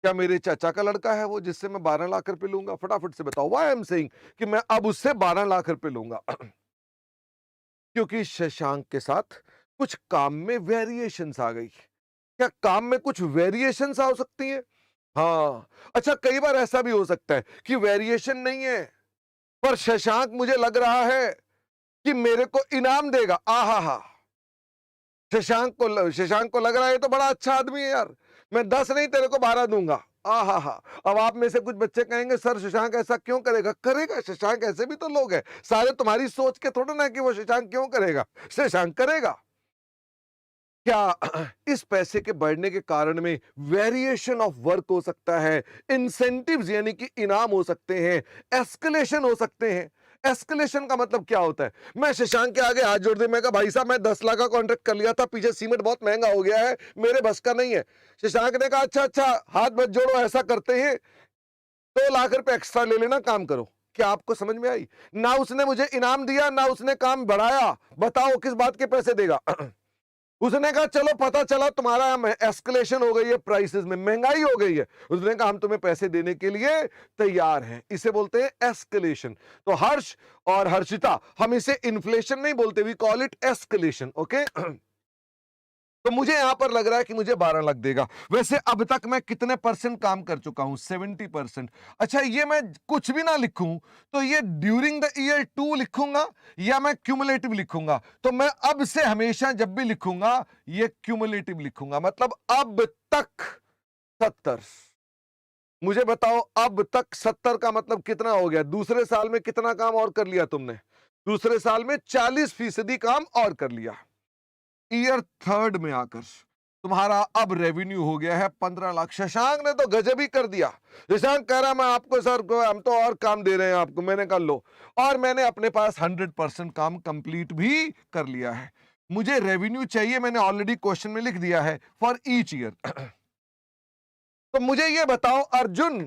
क्या मेरे चाचा का लड़का है वो जिससे मैं 12 लाख रुपए लूंगा? फटाफट से बताओ, व्हाई आई एम सेइंग कि मैं अब उससे 12 लाख रुपए लूंगा। क्योंकि शशांक के साथ कुछ काम में वेरिएशंस आ गई। क्या काम में कुछ वेरिएशंस आ सकती हैं? हाँ। अच्छा, कई बार ऐसा भी हो सकता है कि वेरिएशन नहीं है, पर शशांक मुझे लग रहा है कि मेरे को इनाम देगा। आहा हा, शशांक को लग रहा है ये तो बड़ा अच्छा आदमी है यार, मैं 10 नहीं तेरे को 12 दूंगा। आहा हा। अब आप में से कुछ बच्चे कहेंगे सर शशांक ऐसा क्यों करेगा? करेगा शशांक, ऐसे भी तो लोग हैं, सारे तुम्हारी सोच के थोड़ा ना कि वो शशांक क्यों करेगा, शशांक करेगा। क्या इस पैसे के बढ़ने के कारण में वेरिएशन ऑफ वर्क हो सकता है, इंसेंटिव्स यानी कि इनाम हो सकते हैं, एस्केलेशन हो सकते हैं। एस्केलेशन का मतलब क्या होता है? मैं शशांक के आगे हाथ जोड़ दे, मैं कहा भाई साहब मैं 10 लाख का कॉन्ट्रैक्ट कर लिया था, पीछे सीमेंट बहुत महंगा हो गया है, मेरे बस का नहीं है। शशांक ने कहा अच्छा अच्छा, हाथ मत जोड़ो, ऐसा करते हैं 2 लाख रुपए एक्स्ट्रा ले लेना, काम करो। क्या आपको समझ में आई? ना उसने मुझे इनाम दिया, ना उसने काम बढ़ाया। बताओ किस बात के पैसे देगा? उसने कहा चलो पता चला तुम्हारा एस्केलेशन हो गई है, प्राइसेस में महंगाई हो गई है, उसने कहा हम तुम्हें पैसे देने के लिए तैयार हैं। इसे बोलते हैं एस्केलेशन। तो हर्ष और हर्षिता, हम इसे इन्फ्लेशन नहीं बोलते, we call it escalation. Okay. तो मुझे यहां पर लग रहा है कि मुझे 12 लाख देगा। वैसे अब तक मैं कितने परसेंट काम कर चुका हूं? 70%। अच्छा, ये मैं कुछ भी ना लिखूं तो ये ड्यूरिंग द ईयर 2 लिखूंगा या मैं क्यूमुलेटिव लिखूंगा? तो मैं अब से हमेशा जब भी लिखूंगा ये क्यूमुलेटिव लिखूंगा, मतलब अब तक 70। मुझे बताओ अब तक 70 का मतलब कितना हो गया? दूसरे साल में कितना काम और कर लिया तुमने? दूसरे साल में 40% काम और कर लिया। ईयर 3 में आकर तुम्हारा अब रेवेन्यू हो गया है 15 लाख। शशांक ने तो गजब ही कर दिया। शशांक कह रहा मैं आपको सर हम तो और काम दे रहे हैं आपको। मैंने कहा लो, और मैंने अपने पास 100% काम कंप्लीट भी कर लिया है। मुझे रेवेन्यू चाहिए, मैंने ऑलरेडी क्वेश्चन में लिख दिया है, फॉर ईच ईयर। तो मुझे ये बताओ अर्जुन,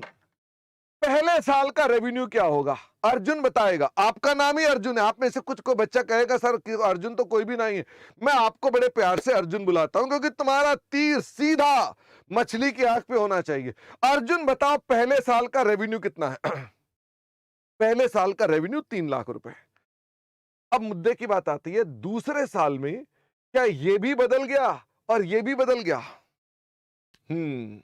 पहले साल का रेवेन्यू क्या होगा? अर्जुन बताएगा। आपका नाम ही अर्जुन है। आप में से कुछ को बच्चा कहेगा सर अर्जुन तो कोई भी नहीं है। मैं आपको बड़े प्यार से अर्जुन बुलाता हूं क्योंकि तुम्हारा तीर सीधा मछली की आंख पे होना चाहिए। अर्जुन बताओ पहले साल का रेवेन्यू कितना है? पहले साल का रेवेन्यू 3 लाख रुपए। अब मुद्दे की बात आती है, दूसरे साल में क्या ये भी बदल गया और ये भी बदल गया? हम्म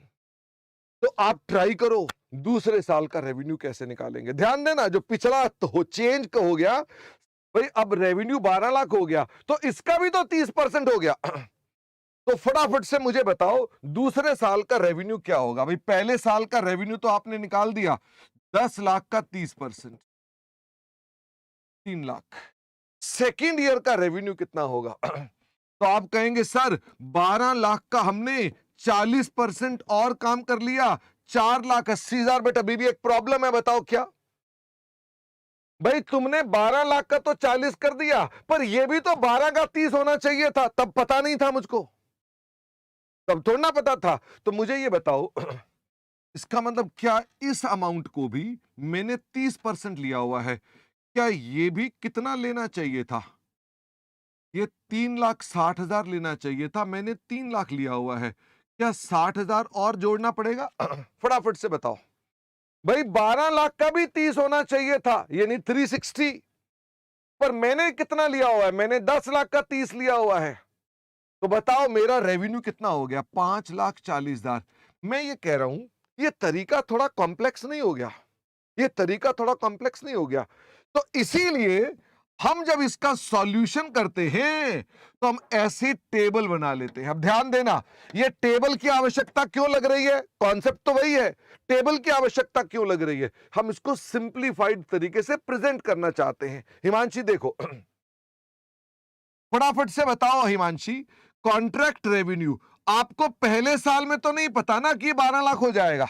तो आप ट्राई करो, दूसरे साल का रेवेन्यू कैसे निकालेंगे। ध्यान देना, जो पिछला तो चेंज हो गया भाई, अब रेवेन्यू 12 लाख हो गया तो इसका भी तो 30% हो गया। तो फटाफट से मुझे बताओ दूसरे साल का रेवेन्यू क्या होगा? भाई पहले साल का रेवेन्यू तो आपने निकाल दिया, 10 लाख का 30%, 3 लाख। सेकेंड ईयर का रेवेन्यू कितना होगा? तो आप कहेंगे सर 12 लाख का हमने 40% और काम कर लिया, 4,80,000। बट अभी भी एक प्रॉब्लम है, बताओ क्या? भाई तुमने 12 लाख का तो 40 कर दिया, पर यह भी तो 12 का 30 होना चाहिए था। तब पता नहीं था मुझको, तब थोड़ा ना पता था। तो मुझे ये बताओ इसका मतलब क्या इस अमाउंट को भी मैंने 30% लिया हुआ है, क्या ये भी कितना लेना चाहिए था? ये 3,60,000 लेना चाहिए था, मैंने 3 लाख लिया हुआ है, क्या 60,000 और जोड़ना पड़ेगा? फटाफट से बताओ भाई। 12 लाख का भी 30 होना चाहिए था, यानी 360, पर मैंने कितना लिया हुआ है? मैंने 10 लाख का 30 लिया हुआ है। तो बताओ मेरा रेवेन्यू कितना हो गया? 5,40,000। मैं ये कह रहा हूं, ये तरीका थोड़ा कॉम्प्लेक्स नहीं हो गया? ये तरीका थोड़ा कॉम्प्लेक्स नहीं हो गया? तो इसीलिए हम जब इसका सॉल्यूशन करते हैं तो हम ऐसी टेबल बना लेते हैं। अब ध्यान देना, ये टेबल की आवश्यकता क्यों लग रही है? कॉन्सेप्ट तो वही है, टेबल की आवश्यकता क्यों लग रही है? हम इसको सिंप्लीफाइड तरीके से प्रेजेंट करना चाहते हैं। हिमांशी देखो, फटाफट से बताओ हिमांशी, कॉन्ट्रैक्ट रेवेन्यू आपको पहले साल में तो नहीं पता ना कि 12 लाख हो जाएगा?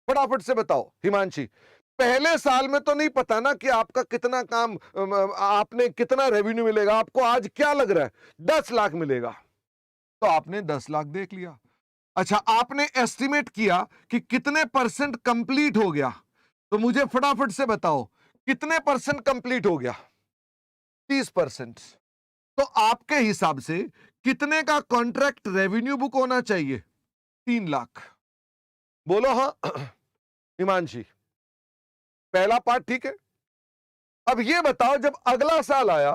फटाफट से बताओ हिमांशी, पहले साल में तो नहीं पता ना कि आपका कितना काम, आपने कितना रेवेन्यू मिलेगा? आपको आज क्या लग रहा है? 10 लाख मिलेगा, तो आपने 10 लाख देख लिया। अच्छा, आपने एस्टिमेट किया कि कितने परसेंट कंप्लीट हो गया, तो मुझे फटाफट से बताओ कितने परसेंट कंप्लीट हो गया? 30%। तो आपके हिसाब से कितने का कॉन्ट्रैक्ट रेवेन्यू बुक होना चाहिए? 3 लाख। बोलो हाँ हिमांशी, पहला पार्ट ठीक है। अब ये बताओ, जब अगला साल आया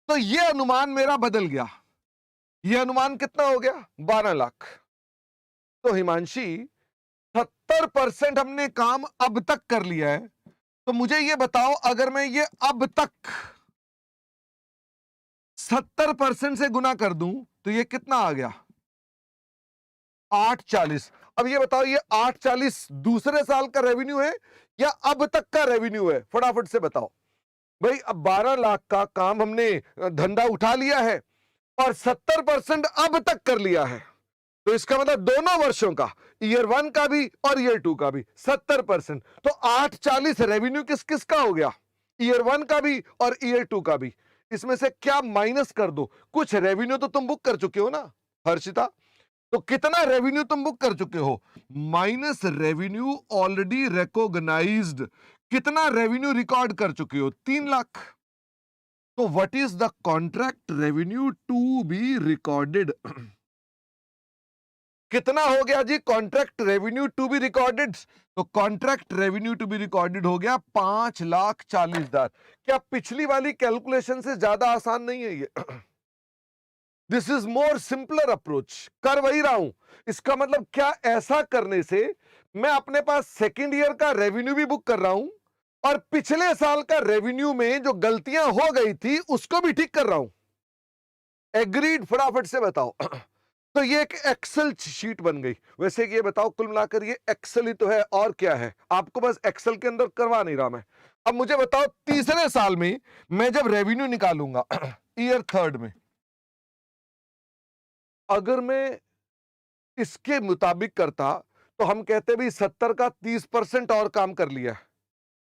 तो ये अनुमान मेरा बदल गया, ये अनुमान कितना हो गया? 12 लाख। तो हिमांशी 70% हमने काम अब तक कर लिया है, तो मुझे ये बताओ, अगर मैं ये अब तक 70% से गुना कर दूं तो ये कितना आ गया? 840। अब ये बताओ, ये 840 दूसरे साल का रेवेन्यू है या अब तक का रेवेन्यू है? फटाफट से बताओ भाई। अब 12 लाख का काम हमने धंधा उठा लिया है और 70% अब तक कर लिया है, तो इसका मतलब दोनों वर्षों का, ईयर 1 का भी और ईयर 2 का भी 70%। तो 840 रेवेन्यू किस किस का हो गया? ईयर 1 का भी और ईयर 2 का भी। इसमें से क्या माइनस कर दो? कुछ रेवेन्यू तो तुम बुक कर चुके हो ना हर्षिता? तो कितना रेवेन्यू तुम बुक कर चुके हो? Minus revenue already recognised. कितना रेवेन्यू रिकॉर्ड कर चुके हो? 3 लाख। तो what is the contract revenue to be recorded? कितना हो गया जी contract revenue to be recorded? तो contract revenue to be recorded हो गया 5,40,000। क्या पिछली वाली कैलकुलेशन से ज्यादा आसान नहीं है ये? This is more simpler approach. कर वही रहा हूं। इसका मतलब क्या, ऐसा करने से मैं अपने पास सेकेंड ईयर का रेवेन्यू भी बुक कर रहा हूं और पिछले साल का रेवेन्यू में जो गलतियां हो गई थी उसको भी ठीक कर रहा हूं। एग्रीड? फटाफट से बताओ तो ये एक एक्सेल शीट बन गई। वैसे ये बताओ, कुल मिलाकर ये एक्सेल ही तो है, और क्या है? आपको बस एक्सेल के अंदर करवा नहीं रहा मैं। अब मुझे बताओ, तीसरे साल में मैं जब रेवेन्यू निकालूंगा ईयर थर्ड में, अगर मैं इसके मुताबिक करता तो हम कहते भी 70 का 30% और काम कर लिया।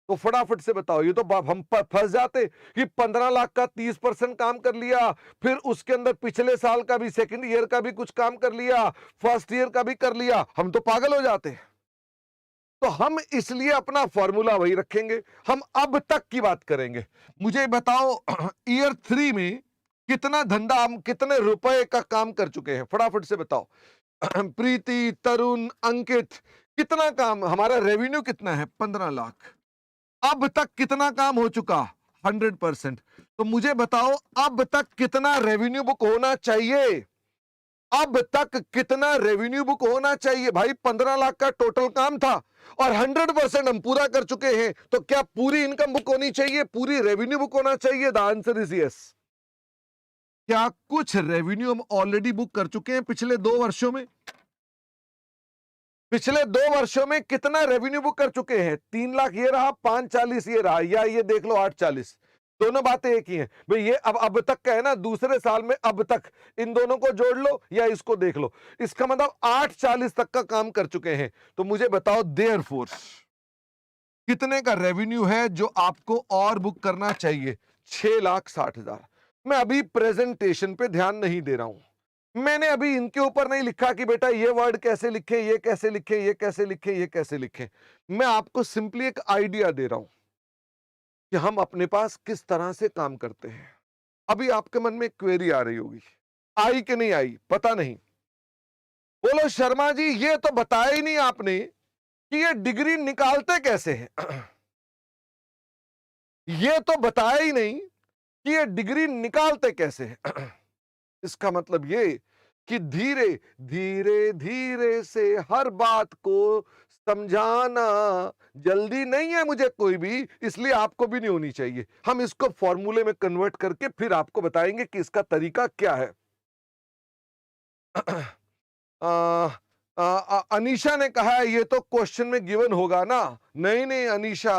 तो फटाफट से बताओ, ये तो हम फंस जाते कि 15 लाख का 30% काम कर लिया, फिर उसके अंदर पिछले साल का भी, सेकंड ईयर का भी कुछ काम कर लिया, फर्स्ट ईयर का भी कर लिया, हम तो पागल हो जाते। तो हम इसलिए अपना फॉर्मूला वही रखेंगे, हम अब तक की बात करेंगे। मुझे बताओ ईयर 3 में कितना धंधा, हम कितने रुपए का काम कर चुके हैं? फटाफट से बताओ प्रीति, तरुण, अंकित, कितना काम? हमारा रेवेन्यू कितना है? 15 लाख। अब तक कितना काम हो चुका? 100%। तो मुझे बताओ, अब तक कितना रेवेन्यू बुक होना चाहिए? अब तक कितना रेवेन्यू बुक होना चाहिए? भाई 15 लाख का टोटल काम था और 100% हम पूरा कर चुके हैं, तो क्या पूरी इनकम बुक होनी चाहिए? पूरी रेवेन्यू बुक होना चाहिए? The answer is yes. क्या कुछ रेवेन्यू हम ऑलरेडी बुक कर चुके हैं पिछले 2 वर्षों में? पिछले 2 वर्षों में कितना रेवेन्यू बुक कर चुके हैं? 3 लाख ये रहा, 540 ये रहा, या ये देख लो 840। दोनों बातें एक ही हैं भाई। ये अब तक का है ना, दूसरे साल में अब तक, इन दोनों को जोड़ लो या इसको देख लो। इसका मतलब 840 तक का काम कर चुके हैं। तो मुझे बताओ देयरफॉर कितने का रेवेन्यू है जो आपको और बुक करना चाहिए? 6,60,000। मैं अभी प्रेजेंटेशन पे ध्यान नहीं दे रहा हूं, मैंने अभी इनके ऊपर नहीं लिखा कि बेटा ये वर्ड कैसे लिखे, ये कैसे लिखे, ये कैसे लिखे, ये कैसे लिखे। मैं आपको सिंपली एक आइडिया दे रहा हूं कि हम अपने पास किस तरह से काम करते हैं। अभी आपके मन में क्वेरी आ रही होगी, आई कि नहीं आई पता नहीं। बोलो शर्मा जी ये तो बताया ही नहीं आपने कि ये डिग्री निकालते कैसे हैं। ये तो बताया ही नहीं कि ये डिग्री निकालते कैसे हैं। इसका मतलब ये कि धीरे धीरे धीरे से हर बात को समझाना, जल्दी नहीं है मुझे कोई भी, इसलिए आपको भी नहीं होनी चाहिए। हम इसको फॉर्मूले में कन्वर्ट करके फिर आपको बताएंगे कि इसका तरीका क्या है। अनीशा ने कहा है ये तो क्वेश्चन में गिवन होगा ना। नहीं नहीं अनीशा,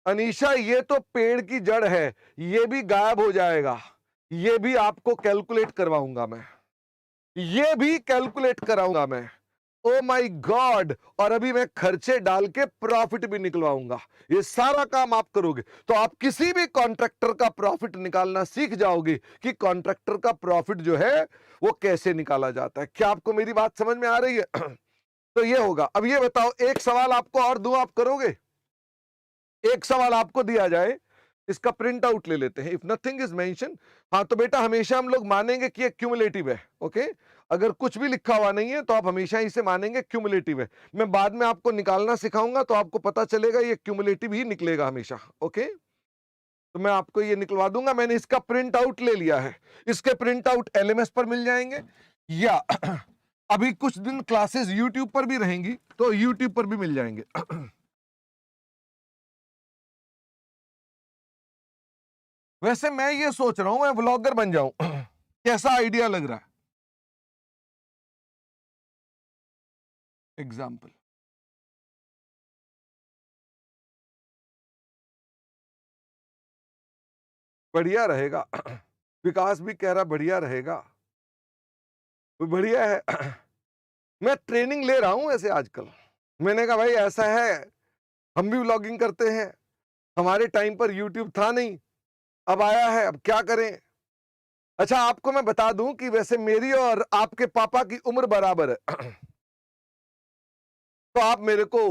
अनीशा ये तो पेड़ की जड़ है, ये भी गायब हो जाएगा, ये भी आपको कैलकुलेट करवाऊंगा मैं, ये भी कैलकुलेट कराऊंगा मैं। ओ माय गॉड, और अभी मैं खर्चे डाल के प्रॉफिट भी निकलवाऊंगा। ये सारा काम आप करोगे तो आप किसी भी कॉन्ट्रैक्टर का प्रॉफिट निकालना सीख जाओगे कि कॉन्ट्रैक्टर का प्रॉफिट जो है वो कैसे निकाला जाता है। क्या आपको मेरी बात समझ में आ रही है? तो ये होगा। अब ये बताओ, एक सवाल आपको और दूं, आप करोगे? एक सवाल आपको दिया जाए, इसका प्रिंट आउट ले लेते हैं। इफ नथिंग इज मेंशन, हाँ तो बेटा हमेशा हम लोग मानेंगे कि ये क्यूमुलेटिव है। ओके, अगर कुछ भी लिखा हुआ नहीं है तो आप हमेशा इसे मानेंगे क्यूमुलेटिव है। मैं बाद में आपको निकालना सिखाऊंगा तो आपको पता चलेगा ये क्यूमुलेटिव ही निकलेगा हमेशा। ओके, तो मैं आपको ये निकलवा दूंगा। मैंने इसका प्रिंट आउट ले लिया है। इसके प्रिंट आउट एलएमएस पर मिल जाएंगे, या अभी कुछ दिन क्लासेस यूट्यूब पर भी रहेंगी तो यूट्यूब पर भी मिल जाएंगे। वैसे मैं ये सोच रहा हूं मैं व्लॉगर बन जाऊं। कैसा आइडिया लग रहा है? एग्जाम्पल, बढ़िया रहेगा। विकास भी कह रहा बढ़िया रहेगा, वो बढ़िया है। मैं ट्रेनिंग ले रहा हूं वैसे आजकल। मैंने कहा भाई ऐसा है, हम भी व्लॉगिंग करते हैं, हमारे टाइम पर यूट्यूब था नहीं, अब आया है, अब क्या करें। अच्छा आपको मैं बता दूं कि वैसे मेरी और आपके पापा की उम्र बराबर है। तो आप मेरे को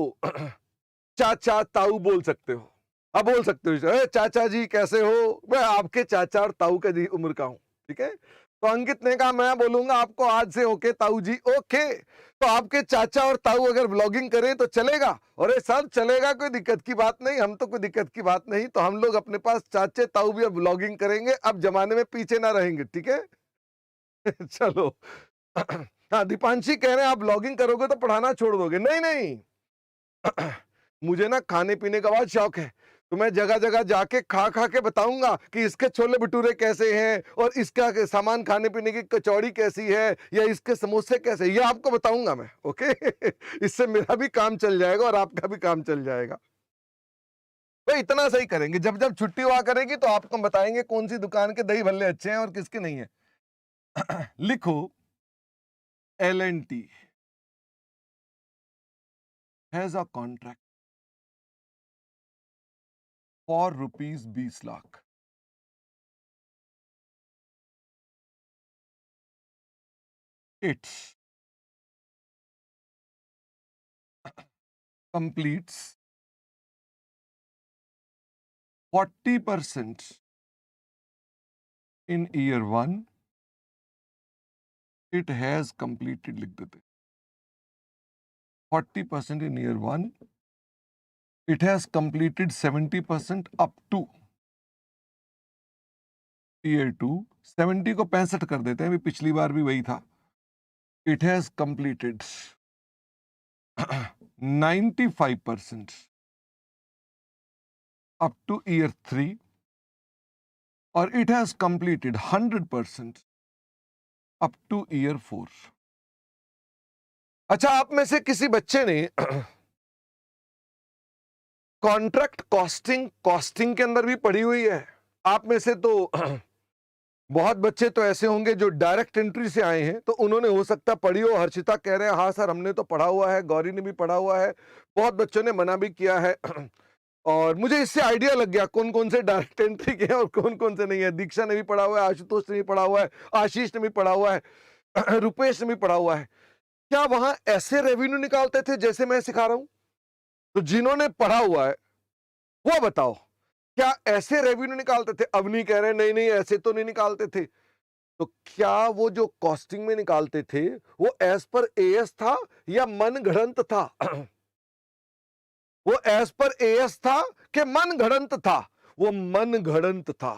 चाचा ताऊ बोल सकते हो। अब बोल सकते हो चाचा जी कैसे हो, मैं आपके चाचा और ताऊ का जी उम्र का हूं। ठीक है, तो अंकित ने कहा मैं बोलूंगा आपको आज से ओके ताऊ जी। ओके, तो आपके चाचा और ताऊ अगर ब्लॉगिंग करें तो चलेगा? अरे सर चलेगा, कोई दिक्कत की बात नहीं, हम तो कोई दिक्कत की बात नहीं। तो हम लोग अपने पास चाचे ताऊ भी अब ब्लॉगिंग करेंगे, अब जमाने में पीछे ना रहेंगे। ठीक है। चलो। हाँ दीपांशी कह रहे हैं आप ब्लॉगिंग करोगे तो पढ़ाना छोड़ दोगे। नहीं नहीं, मुझे ना खाने पीने का बहुत शौक है, तो मैं जगह जगह जाके खा खा के बताऊंगा कि इसके छोले भटूरे कैसे हैं और इसका सामान खाने पीने की कचौड़ी कैसी है या इसके समोसे कैसे, ये आपको बताऊंगा मैं। ओके। इससे मेरा भी काम चल जाएगा और आपका भी काम चल जाएगा। भाई इतना सही करेंगे, जब जब छुट्टी हुआ करेगी तो आपको बताएंगे कौन सी दुकान के दही भल्ले अच्छे हैं और किसके नहीं है। लिखो L&T has a contract for rupees 20 lakh. It completes 40% in year 1. It has completed, लिख देते 40% in year 1. It has completed 70% up to year 2. 70 को 65 कर देते हैं, पिछली बार भी वही था। It has completed 95% up to year 3, और it has completed 100% up to year 4. अच्छा आप में से किसी बच्चे ने कॉन्ट्रैक्ट कॉस्टिंग के अंदर भी पढ़ी हुई है? आप में से तो बहुत बच्चे तो ऐसे होंगे जो डायरेक्ट एंट्री से आए हैं, तो उन्होंने हो सकता पढ़ी हो। हर्षिता कह रहे हैं हाँ सर हमने तो पढ़ा हुआ है, गौरी ने भी पढ़ा हुआ है, बहुत बच्चों ने मना भी किया है। और मुझे इससे आइडिया लग गया कौन कौन से डायरेक्ट एंट्री के हैं और कौन कौन से नहीं है। दीक्षा ने भी पढ़ा हुआ है, आशुतोष ने भी पढ़ा हुआ है, आशीष ने भी पढ़ा हुआ है, रुपेश ने भी पढ़ा हुआ है। क्या वहां ऐसे रेवेन्यू निकालते थे जैसे मैं सिखा रहा हूं? तो जिन्होंने पढ़ा हुआ है वो बताओ क्या ऐसे रेवेन्यू निकालते थे? अवनी कह रहे हैं नहीं नहीं ऐसे तो नहीं निकालते थे। तो क्या वो जो कॉस्टिंग में निकालते थे वो एज पर एएस था या मन गढ़ंत था? वो एज पर एएस था कि मन गढ़ंत था? वो मन गढ़ंत था।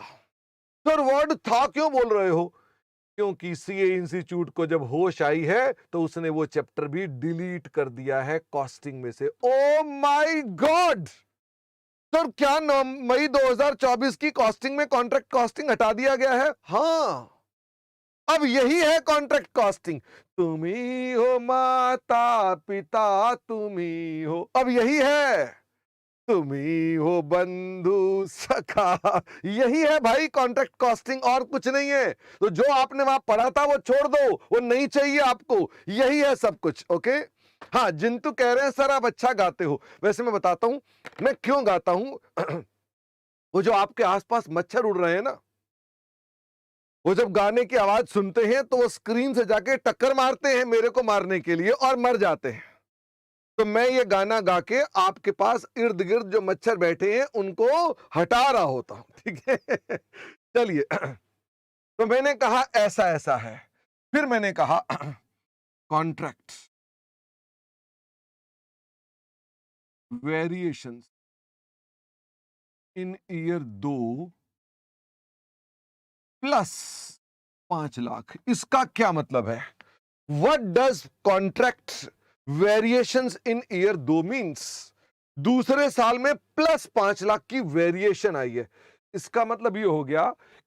सर वर्ड था क्यों बोल रहे हो? क्योंकि सीए इंस्टीट्यूट को जब होश आई है तो उसने वो चैप्टर भी डिलीट कर दिया है कॉस्टिंग में से। ओ माय गॉड! सर क्या मई 2024 की कॉस्टिंग में कॉन्ट्रैक्ट कॉस्टिंग हटा दिया गया है? हाँ, अब यही है कॉन्ट्रैक्ट कॉस्टिंग। तुम ही हो माता पिता, तुम ही हो, अब यही है। तुम ही हो बंधु सखा, यही है भाई कॉन्ट्रैक्ट कॉस्टिंग, और कुछ नहीं है। तो जो आपने वहां पढ़ा था वो छोड़ दो, वो नहीं चाहिए आपको, यही है सब कुछ। ओके, हाँ, जिंतु कह रहे हैं सर आप अच्छा गाते हो। वैसे मैं बताता हूं मैं क्यों गाता हूं। वो जो आपके आसपास मच्छर उड़ रहे हैं ना, वो जब गाने की आवाज सुनते हैं तो वो स्क्रीन से जाके टक्कर मारते हैं मेरे को मारने के लिए और मर जाते हैं। तो मैं ये गाना गा के आपके पास इर्द गिर्द जो मच्छर बैठे हैं उनको हटा रहा होता हूं, ठीक है। चलिए, तो मैंने कहा ऐसा ऐसा है, फिर मैंने कहा contract variations in year 2 plus 5 lakh, इसका क्या मतलब है? What does contract variations in year 2 means? दूसरे साल में प्लस 5 लाख की वेरिएशन आई है। इसका मतलब ये हो गया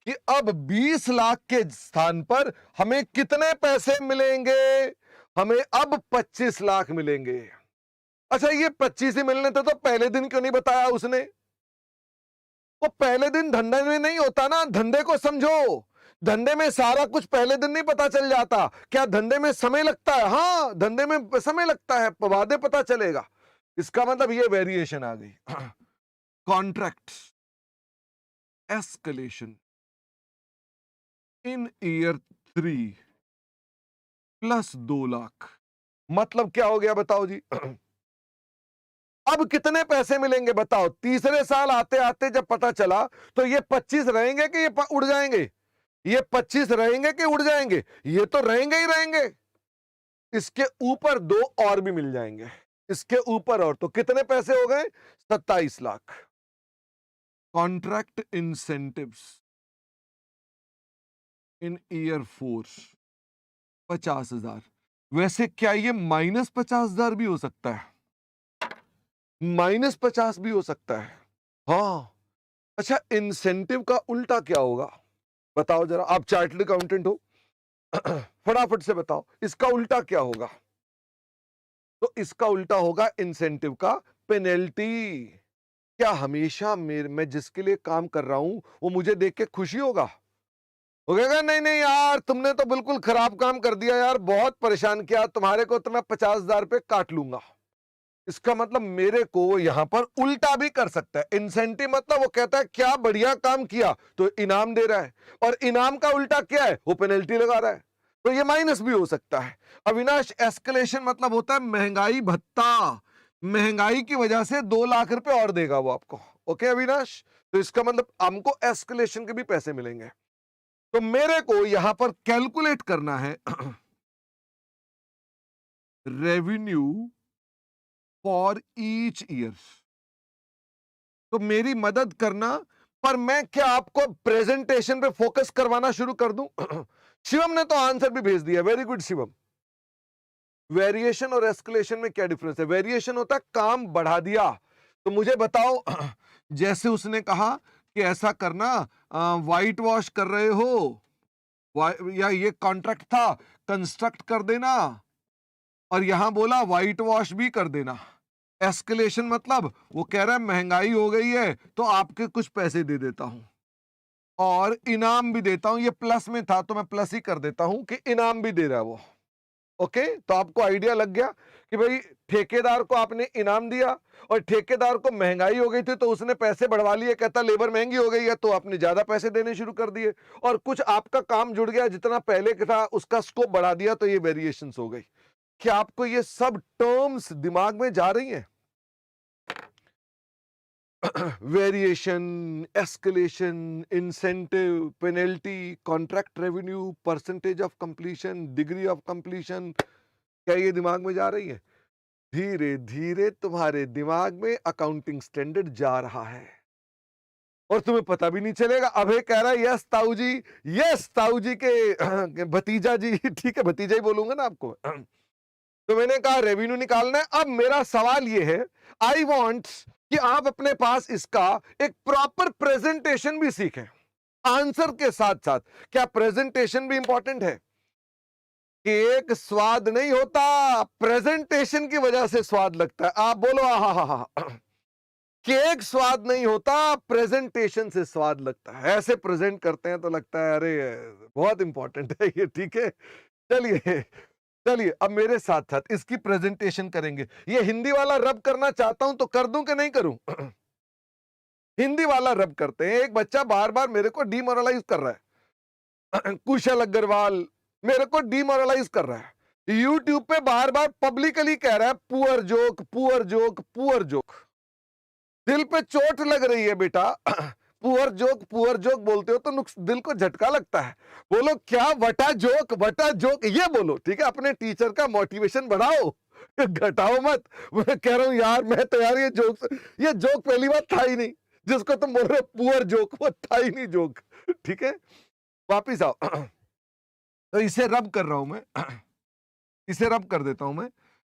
कि अब 20 लाख के स्थान पर हमें कितने पैसे मिलेंगे? हमें अब 25 लाख मिलेंगे। अच्छा, ये 25 ही मिलने थे तो पहले दिन क्यों नहीं बताया उसने? वो पहले दिन धंधे में नहीं होता ना, धंधे को समझो। धंधे में सारा कुछ पहले दिन नहीं पता चल जाता। क्या धंधे में समय लगता है? हाँ, धंधे में समय लगता है, बादे पता चलेगा। इसका मतलब ये वेरिएशन आ गई। कॉन्ट्रैक्ट एस्केलेशन इन ईयर 3 प्लस 2 लाख, मतलब क्या हो गया बताओ जी? अब कितने पैसे मिलेंगे बताओ? तीसरे साल आते आते जब पता चला तो ये 25 रहेंगे कि ये उड़ जाएंगे? ये 25 रहेंगे कि उड़ जाएंगे? ये तो रहेंगे ही रहेंगे। इसके ऊपर 2 और भी मिल जाएंगे, इसके ऊपर और, तो कितने पैसे हो गए? 27 लाख। कॉन्ट्रैक्ट इंसेंटिव्स इन ईयर 4 50,000। वैसे क्या ये -50,000 भी हो सकता है? -50 भी हो सकता है, हाँ। अच्छा, इंसेंटिव का उल्टा क्या होगा बताओ जरा, आप चार्टर्ड अकाउंटेंट हो। फटाफट से बताओ इसका उल्टा क्या होगा? तो इसका उल्टा होगा इंसेंटिव का पेनल्टी। क्या हमेशा मैं जिसके लिए काम कर रहा हूं वो मुझे देख के खुशी होगा? वो कहेगा नहीं नहीं यार तुमने तो बिल्कुल खराब काम कर दिया यार, बहुत परेशान किया तुम्हारे को, तो मैं 50,000 रुपये काट लूंगा। इसका मतलब मेरे को वो यहां पर उल्टा भी कर सकता है। इंसेंटिव मतलब वो कहता है क्या बढ़िया काम किया तो इनाम दे रहा है, और इनाम का उल्टा क्या है? वो पेनल्टी लगा रहा है। तो ये माइनस भी हो सकता है। अविनाश, एस्केलेशन मतलब होता है महंगाई भत्ता। महंगाई की वजह से 2 लाख रुपए और देगा वो आपको। ओके अविनाश, तो इसका मतलब हमको एस्केलेशन के भी पैसे मिलेंगे। तो मेरे को यहां पर कैलकुलेट करना है रेवेन्यू फॉर ईच ईयर। तो मेरी मदद करना, पर मैं क्या आपको प्रेजेंटेशन पे फोकस करवाना शुरू कर दूं? शिवम ने तो आंसर भी भेज दिया, वेरी गुड शिवम। वेरिएशन और एस्केलेशन में क्या डिफरेंस है? वेरिएशन होता है काम बढ़ा दिया। तो मुझे बताओ, जैसे उसने कहा कि ऐसा करना, वाइट वॉश कर रहे हो, या ये कॉन्ट्रैक्ट था कंस्ट्रक्ट कर देना, और यहां बोला वाइट वॉश भी कर देना। एस्केलेशन मतलब वो कह रहा है महंगाई हो गई है तो आपके कुछ पैसे दे देता हूं और इनाम भी देता हूं। ये प्लस में था तो मैं प्लस ही कर देता हूं कि इनाम भी दे रहा है वो। ओके, तो आपको आइडिया लग गया कि भाई ठेकेदार को आपने इनाम दिया और ठेकेदार को महंगाई हो गई थी तो उसने पैसे बढ़वा लिए, कहता लेबर महंगी हो गई है तो आपने ज्यादा पैसे देने शुरू कर दिए, और कुछ आपका काम जुड़ गया जितना पहले का था उसका स्कोप बढ़ा दिया, तो ये वेरिएशंस हो गई। क्या आपको ये सब टर्म्स दिमाग में जा रही हैं? Variation, escalation, incentive, penalty, contract revenue, percentage of completion, degree of completion, क्या ये दिमाग में जा रही है? धीरे धीरे तुम्हारे दिमाग में अकाउंटिंग स्टैंडर्ड जा रहा है और तुम्हें पता भी नहीं चलेगा। अभय कह रहा है यस ताऊ जी, यस ताऊ जी के भतीजा जी, ठीक है भतीजा ही बोलूंगा ना आपको। तो मैंने कहा रेवेन्यू निकालना है। अब मेरा सवाल ये है, आई वॉन्ट कि आप अपने पास इसका एक प्रॉपर प्रेजेंटेशन भी सीखें आंसर के साथ साथ। क्या प्रेजेंटेशन भी इंपॉर्टेंट है? केक स्वाद नहीं होता, प्रेजेंटेशन की वजह से स्वाद लगता है। आप बोलो हा हा हा हा। केक स्वाद नहीं होता, प्रेजेंटेशन से स्वाद लगता है। ऐसे प्रेजेंट करते हैं तो लगता है अरे बहुत इंपॉर्टेंट है ये, ठीक है। चलिए चलिए अब मेरे साथ साथ इसकी प्रेजेंटेशन करेंगे। ये हिंदी वाला रब करना चाहता हूं तो कर दूं कि नहीं करूं? हिंदी वाला रब करते हैं। एक बच्चा बार बार मेरे को डिमोरलाइज कर रहा है। कुशल अग्रवाल मेरे को डिमोरलाइज कर रहा है। यूट्यूब पे बार बार पब्लिकली कह रहा है poor joke, poor joke, poor joke. दिल पे चोट लग रही है बेटा। पुअर जोक बोलते हो तो दिल को झटका लगता है। बोलो क्या वटा जोक ये बोलो, ठीक है। अपने टीचर का मोटिवेशन बढ़ाओ, घटाओ मत। मैं कह रहा हूं यार, मैं तो यार ये जोक पहली बार था ही नहीं जिसको तुम बोल रहे हो पुअर जोक, वो था ही नहीं जोक, ठीक है। वापिस आओ। तो इसे रब कर रहा हूं मैं, इसे रब कर देता हूं मैं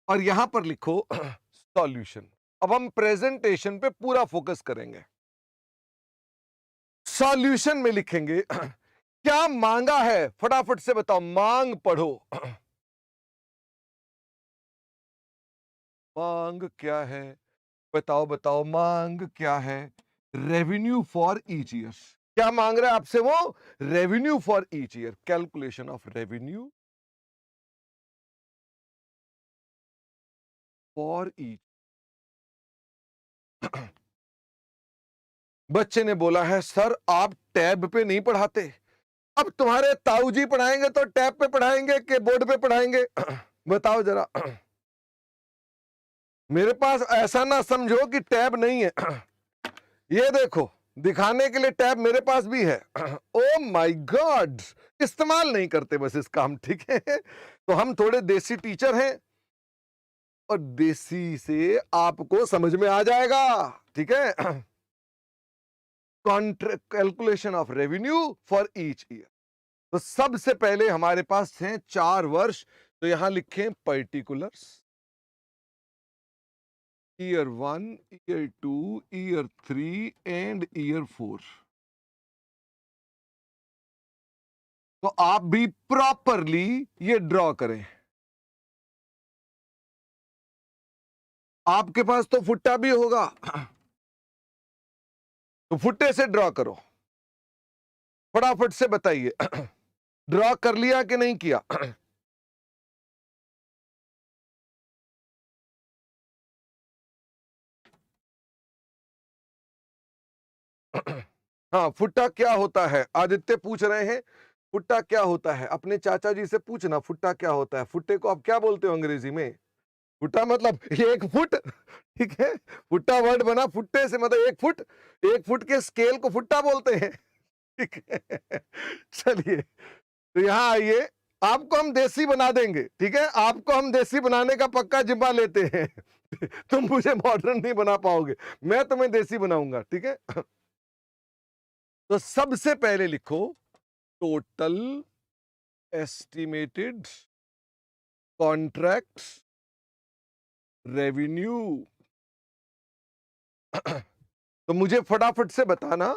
और यहां पर लिखो सॉल्यूशन। अब हम प्रेजेंटेशन पे पूरा फोकस करेंगे। सॉल्यूशन में लिखेंगे क्या मांगा है, फटाफट से बताओ, मांग पढ़ो। मांग क्या है? बताओ बताओ, मांग क्या है? Revenue for each year. क्या मांग रहा है आपसे वो? Revenue for each year, calculation of revenue for each. बच्चे ने बोला है सर आप टैब पे नहीं पढ़ाते। अब तुम्हारे ताऊ जी पढ़ाएंगे तो टैब पे पढ़ाएंगे कि बोर्ड पे पढ़ाएंगे? बताओ जरा। मेरे पास ऐसा ना समझो कि टैब नहीं है। ये देखो, दिखाने के लिए टैब मेरे पास भी है। ओ माय गॉड, इस्तेमाल नहीं करते बस इसका हम, ठीक है। तो हम थोड़े देसी टीचर हैं और देसी से आपको समझ में आ जाएगा, ठीक है। Contract, calculation of revenue for each year. तो सबसे पहले हमारे पास हैं 4 वर्ष, तो यहां लिखें particulars. Year 1, year 2, year 3 and year 4। तो आप भी प्रॉपरली ये ड्रॉ करें। आपके पास तो फुट्टा भी होगा, तो फुट्टे से ड्रॉ करो। फटाफट से बताइए, ड्रॉ कर लिया कि नहीं किया? हाँ, फुट्टा क्या होता है? आदित्य पूछ रहे हैं फुट्टा क्या होता है। अपने चाचा जी से पूछना फुट्टा क्या होता है। फुट्टे को आप क्या बोलते हो अंग्रेजी में? फुट्टा मतलब 1 फुट, ठीक है। फुट्टा वर्ड बना फुट्टे से, मतलब 1 फुट। 1 फुट के स्केल को फुट्टा बोलते हैं, ठीक है। चलिए, तो यहां आइए, आपको हम देसी बना देंगे, ठीक है। आपको हम देसी बनाने का पक्का जिम्मा लेते हैं। तुम मुझे मॉडर्न नहीं बना पाओगे, मैं तुम्हें देसी बनाऊंगा, ठीक है। तो सबसे पहले लिखो टोटल एस्टिमेटेड कॉन्ट्रैक्ट रेवेन्यू। तो मुझे फटाफट से बताना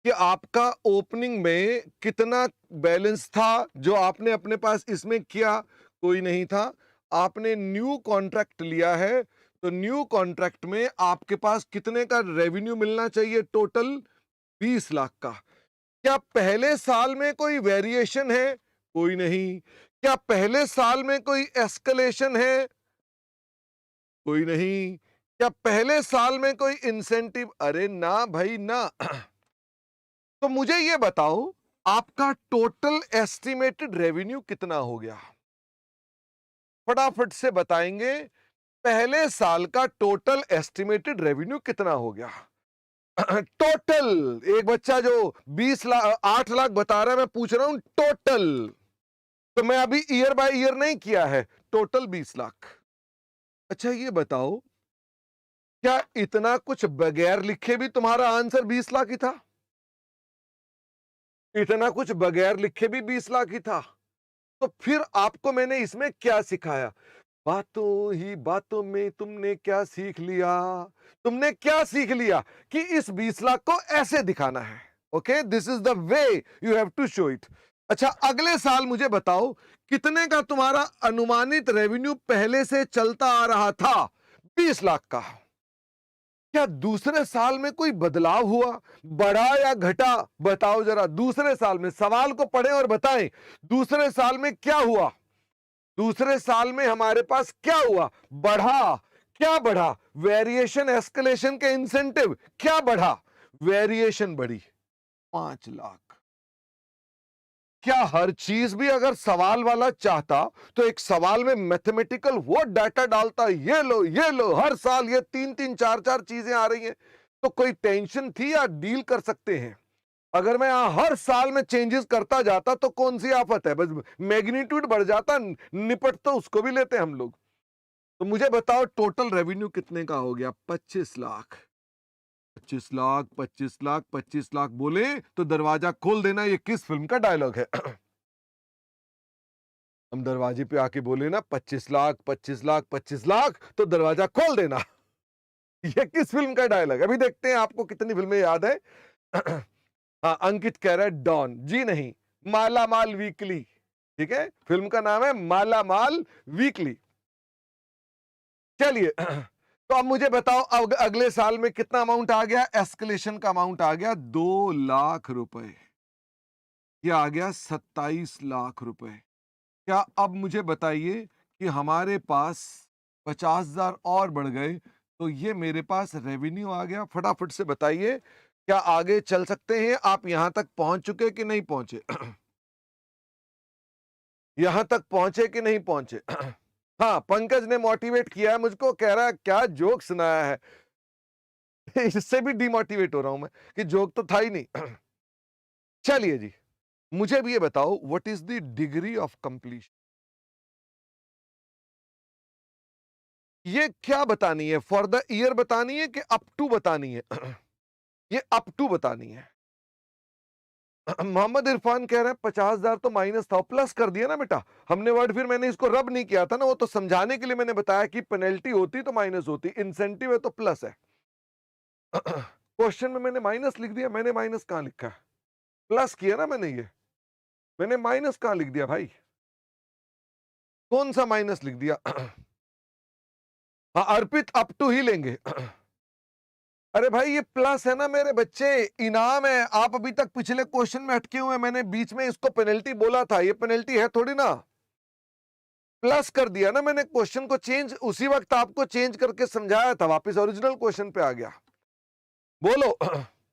कि आपका ओपनिंग में कितना बैलेंस था जो आपने अपने पास इसमें किया। कोई नहीं था। आपने न्यू कॉन्ट्रैक्ट लिया है, तो न्यू कॉन्ट्रैक्ट में आपके पास कितने का रेवेन्यू मिलना चाहिए? टोटल 20 लाख का। क्या पहले साल में कोई वेरिएशन है? कोई नहीं। क्या पहले साल में कोई एस्केलेशन है? कोई नहीं। क्या पहले साल में कोई इंसेंटिव? अरे ना भाई ना। तो मुझे ये बताओ, आपका टोटल एस्टिमेटेड रेवेन्यू कितना हो गया? फटाफट से बताएंगे, पहले साल का टोटल एस्टिमेटेड रेवेन्यू कितना हो गया? टोटल एक बच्चा जो 20 लाख 8 लाख बता रहा है, मैं पूछ रहा हूं टोटल। तो मैं अभी ईयर बाय ईयर नहीं किया है, टोटल 20 लाख। अच्छा ये बताओ, क्या इतना कुछ बगैर लिखे भी तुम्हारा आंसर 20 लाख ही था? इतना कुछ बगैर लिखे भी 20 लाख ही था? तो फिर आपको मैंने इसमें क्या सिखाया? बातों ही बातों में तुमने क्या सीख लिया? तुमने क्या सीख लिया कि इस 20 लाख को ऐसे दिखाना है। Okay, this is the way you have to show it. अच्छा, अगले साल मुझे बताओ कितने का तुम्हारा अनुमानित रेवेन्यू पहले से चलता आ रहा था? 20 लाख का। क्या दूसरे साल में कोई बदलाव हुआ, बढ़ा या घटा? बताओ जरा, दूसरे साल में सवाल को पढ़ें और बताएं दूसरे साल में क्या हुआ। दूसरे साल में हमारे पास क्या हुआ? बढ़ा। क्या बढ़ा? वेरिएशन एस्केलेशन के इंसेंटिव। क्या बढ़ा? वेरिएशन बढ़ी। 5 लाख। क्या हर चीज भी अगर सवाल वाला चाहता तो एक सवाल में मैथमेटिकल वो डाटा डालता, ये लो हर साल ये 3 3 4 4 चीजें आ रही हैं, तो कोई टेंशन थी या डील कर सकते हैं? अगर मैं यहां हर साल में चेंजेस करता जाता तो कौन सी आफत है, बस मैग्नीट्यूड बढ़ जाता, निपट तो उसको भी लेते हम लोग। तो मुझे बताओ टोटल रेवेन्यू कितने का हो गया? 25 लाख। 25 लाख, 25 लाख, 25 लाख बोले तो दरवाजा खोल देना। ये किस फिल्म का डायलॉग है? हम दरवाजे पे आके बोले ना 25 लाख, 25 लाख, 25 लाख, तो दरवाजा खोल देना। ये किस फिल्म का डायलॉग? अभी देखते हैं आपको कितनी फिल्में याद है। हाँ, अंकित कह रहा है डॉन। जी नहीं, माला माल वीकली। ठीक है, फिल्म का नाम है माला माल वीकली। चलिए, तो अब मुझे बताओ अगले साल में कितना अमाउंट आ गया? एस्केलेशन का अमाउंट आ गया 2 लाख रुपए। यह आ गया 27 लाख रुपए। क्या अब मुझे बताइए कि हमारे पास 50,000 और बढ़ गए तो ये मेरे पास रेवेन्यू आ गया? फटाफट से बताइए, क्या आगे चल सकते हैं? आप यहां तक पहुंच चुके कि नहीं पहुंचे? यहां तक पहुंचे कि नहीं पहुंचे? हाँ, पंकज ने मोटिवेट किया है मुझको, कह रहा है क्या जोक सुनाया है। इससे भी डिमोटिवेट हो रहा हूं मैं कि जोक तो था ही नहीं। चलिए जी, मुझे भी ये बताओ, what is the degree of completion? ये क्या बतानी है? फॉर द ईयर बतानी है कि अप टू बतानी है? ये अप टू बतानी है। मोहम्मद इरफान कह रहे हैं 50,000 तो माइनस था, प्लस कर दिया ना बेटा हमने वर्ड, फिर मैंने इसको रब नहीं किया था ना, वो तो समझाने के लिए मैंने बताया कि पेनल्टी होती तो माइनस होती, इंसेंटिव है तो प्लस है। क्वेश्चन में मैंने माइनस लिख दिया, मैंने माइनस कहां लिखा है? प्लस किया ना मैंने, ये मैंने माइनस कहां लिख दिया भाई? कौन सा माइनस लिख दिया? हाँ, अर्पित अप टू ही लेंगे। अरे भाई ये प्लस है ना मेरे बच्चे, इनाम है। आप अभी तक पिछले क्वेश्चन में अटके हुए हैं, मैंने बीच में इसको पेनल्टी बोला था, ये पेनल्टी है थोड़ी ना। प्लस कर दिया ना मैंने, क्वेश्चन को चेंज उसी वक्त आपको चेंज करके समझाया था, वापस ओरिजिनल क्वेश्चन पे आ गया। बोलो,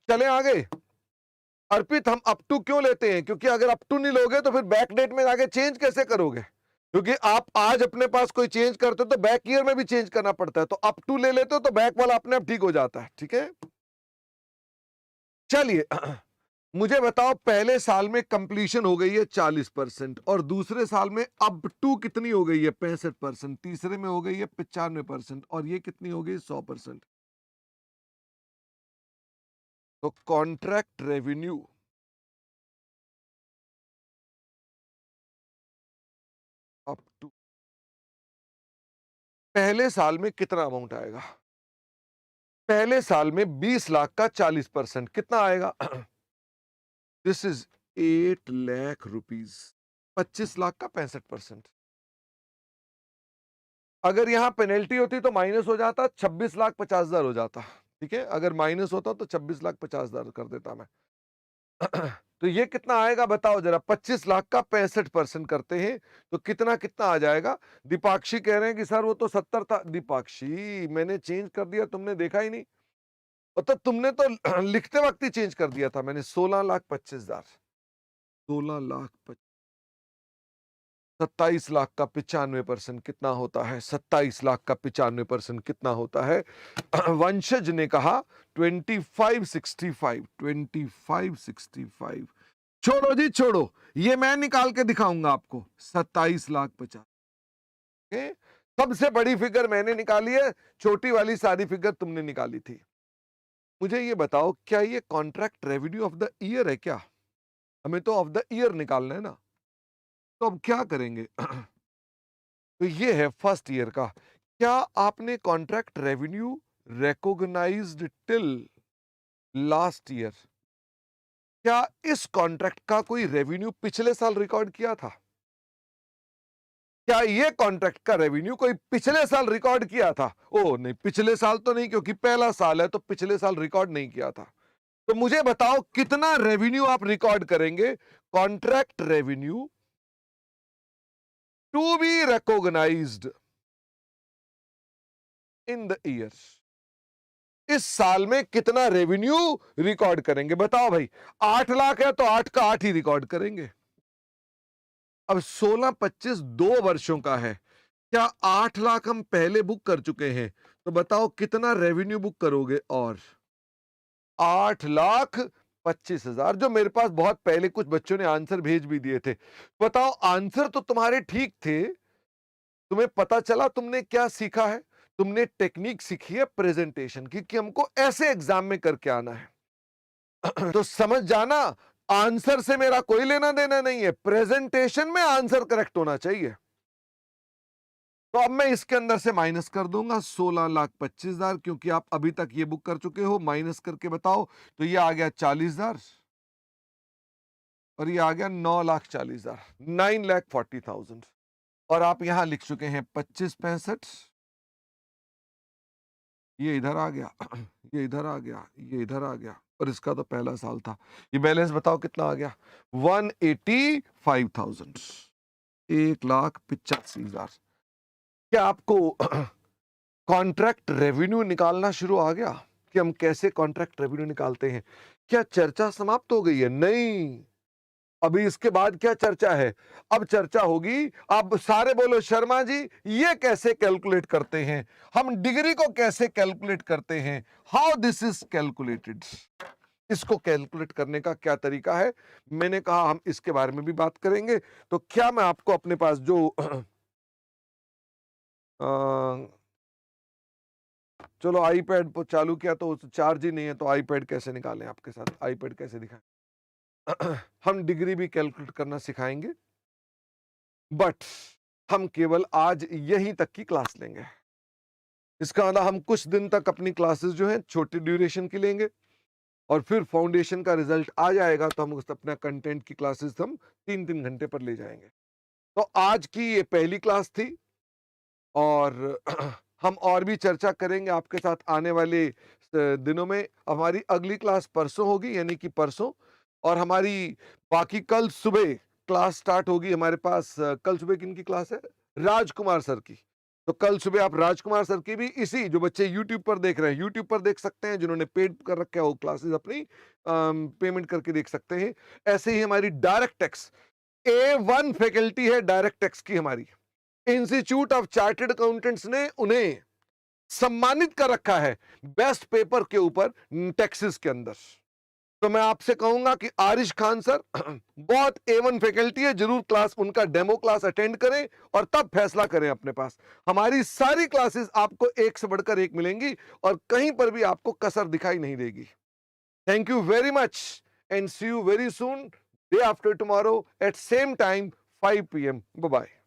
चले आगे। अर्पित हम अप टू क्यों लेते हैं? क्योंकि अगर अप टू नहीं लोगे तो फिर बैक डेट में आगे चेंज कैसे करोगे? क्योंकि आप आज अपने पास कोई चेंज करते हो तो बैक ईयर में भी चेंज करना पड़ता है, तो अप टू ले लेते हो तो बैक वाला अपने आप ठीक हो जाता है। ठीक है, चलिए, मुझे बताओ पहले साल में कंप्लीशन हो गई है 40% और दूसरे साल में अप टू कितनी हो गई है? 65%। तीसरे में हो गई है 95% और ये कितनी हो गई? 100%। तो कॉन्ट्रैक्ट रेवेन्यू अप टू पहले साल में कितना अमाउंट आएगा? पहले साल में 20 लाख का 40% कितना आएगा? This is 8 lakh rupees. 25 lakh का 65%। अगर यहां पेनल्टी होती तो माइनस हो जाता, 26,50,000 हो जाता। ठीक है, अगर माइनस होता तो 26,50,000 कर देता मैं। तो ये कितना आएगा बताओ जरा? 25 लाख का 65% करते हैं तो कितना कितना आ जाएगा? दीपाक्षी कह रहे हैं कि सर वो तो 70 था। दीपाक्षी मैंने चेंज कर दिया, तुमने देखा ही नहीं? तो तुमने तो लिखते वक्त ही चेंज कर दिया था मैंने। 16,25,000। 16 लाख 27 लाख का 95% कितना होता है? 27 लाख का 95% कितना होता है? वंशज ने कहा 2565, 2565। छोड़ो जी छोड़ो, ये मैं निकाल के दिखाऊंगा आपको। 27 लाख 50। सबसे बड़ी फिगर मैंने निकाली है, छोटी वाली सारी फिगर तुमने निकाली थी। मुझे ये बताओ, क्या ये contract revenue of the year है क्या? हमें तो ऑफ द ईयर निकालना है ना। तो अब क्या करेंगे? तो ये है फर्स्ट ईयर का। क्या आपने contract revenue recognised till last year? क्या इस कॉन्ट्रैक्ट का कोई रेवेन्यू पिछले साल रिकॉर्ड किया था? क्या ये कॉन्ट्रैक्ट का रेवेन्यू कोई पिछले साल रिकॉर्ड किया था? ओ नहीं, पिछले साल तो नहीं, क्योंकि पहला साल है तो पिछले साल रिकॉर्ड नहीं किया था। तो मुझे बताओ कितना रेवेन्यू आप रिकॉर्ड करेंगे? Contract revenue to be recognised in the year. इस साल में कितना रेवेन्यू रिकॉर्ड करेंगे? बताओ भाई। 8 लाख है तो 8 का 8 ही रिकॉर्ड करेंगे। अब 16 25 2 वर्षों का है। क्या 8 लाख हम पहले बुक कर चुके हैं? तो बताओ कितना रेवेन्यू बुक करोगे? और 8,25,000, जो मेरे पास बहुत पहले कुछ बच्चों ने आंसर भेज भी दिए थे। बताओ, आंसर तो तुम्हारे ठीक थे, तुम्हें पता चला तुमने क्या सीखा है? तुमने टेक्निक सीखी है प्रेजेंटेशन की, कि हमको ऐसे एग्जाम में करके आना है। तो समझ जाना, आंसर से मेरा कोई लेना देना नहीं है, प्रेजेंटेशन में आंसर करेक्ट होना चाहिए। तो अब मैं इसके अंदर से माइनस कर दूंगा 16,25,000, क्योंकि आप अभी तक ये बुक कर चुके हो। माइनस करके बताओ, तो ये आ गया 40,000 और ये आ गया 9,40,000, 9,40,000। और आप यहां लिख चुके हैं 25 65, ये इधर आ गया, ये इधर आ गया, ये इधर आ गया, और इसका तो पहला साल था। ये बैलेंस बताओ कितना आ गया? 185,000, 1,85,000। क्या आपको कॉन्ट्रैक्ट रेवेन्यू निकालना शुरू आ गया कि हम कैसे कॉन्ट्रैक्ट रेवेन्यू निकालते हैं? क्या चर्चा समाप्त हो गई है? नहीं, अभी इसके बाद क्या चर्चा है? अब चर्चा होगी, अब सारे बोलो शर्मा जी ये कैसे कैलकुलेट करते हैं, हम डिग्री को कैसे कैलकुलेट करते हैं, हाउ दिस इज कैलकुलेटेड। इसको कैलकुलेट करने का क्या तरीका है? मैंने कहा हम इसके बारे में भी बात करेंगे। तो क्या मैं आपको अपने पास जो चलो आईपैड पर चालू किया तो चार्ज ही नहीं है, तो आईपैड कैसे निकालें आपके साथ? आईपैड कैसे दिखाएं? हम डिग्री भी कैलकुलेट करना सिखाएंगे, बट हम केवल आज यहीं तक की क्लास लेंगे। इसका मतलब हम कुछ दिन तक अपनी क्लासेस जो हैं छोटी ड्यूरेशन की लेंगे, और फिर फाउंडेशन का रिजल्ट आ जाएगा तो हम उस अपना कंटेंट की क्लासेस हम 3-3 घंटे पर ले जाएंगे। तो आज की ये पहली क्लास थी, और हम और भी चर्चा करेंगे आपके साथ आने वाले दिनों में। हमारी अगली क्लास परसों होगी, यानी कि परसों, और हमारी बाकी कल सुबह क्लास स्टार्ट होगी हमारे पास। कल सुबह किनकी क्लास है? राजकुमार सर की। तो कल सुबह आप राजकुमार सर की भी, इसी जो बच्चे YouTube पर देख रहे हैं YouTube पर देख सकते हैं, जिन्होंने पेड कर रखा है वो क्लासेस अपनी पेमेंट करके देख सकते हैं। ऐसे ही हमारी डायरेक्ट टैक्स A1 फैकल्टी है, डायरेक्ट टैक्स की हमारी। इंस्टीट्यूट ऑफ चार्टर्ड अकाउंटेंट्स ने उन्हें सम्मानित कर रखा है बेस्ट पेपर के ऊपर टैक्सेस के अंदर। तो मैं आपसे कहूंगा कि आरिश खान सर बहुत A1 फैकल्टी है, जरूर क्लास उनका डेमो क्लास अटेंड करें और तब फैसला करें अपने पास। हमारी सारी क्लासेस आपको एक से बढ़कर एक मिलेंगी और कहीं पर भी आपको कसर दिखाई नहीं देगी। Thank you very much and see you very soon, day after tomorrow at same time 5 PM। Bye bye.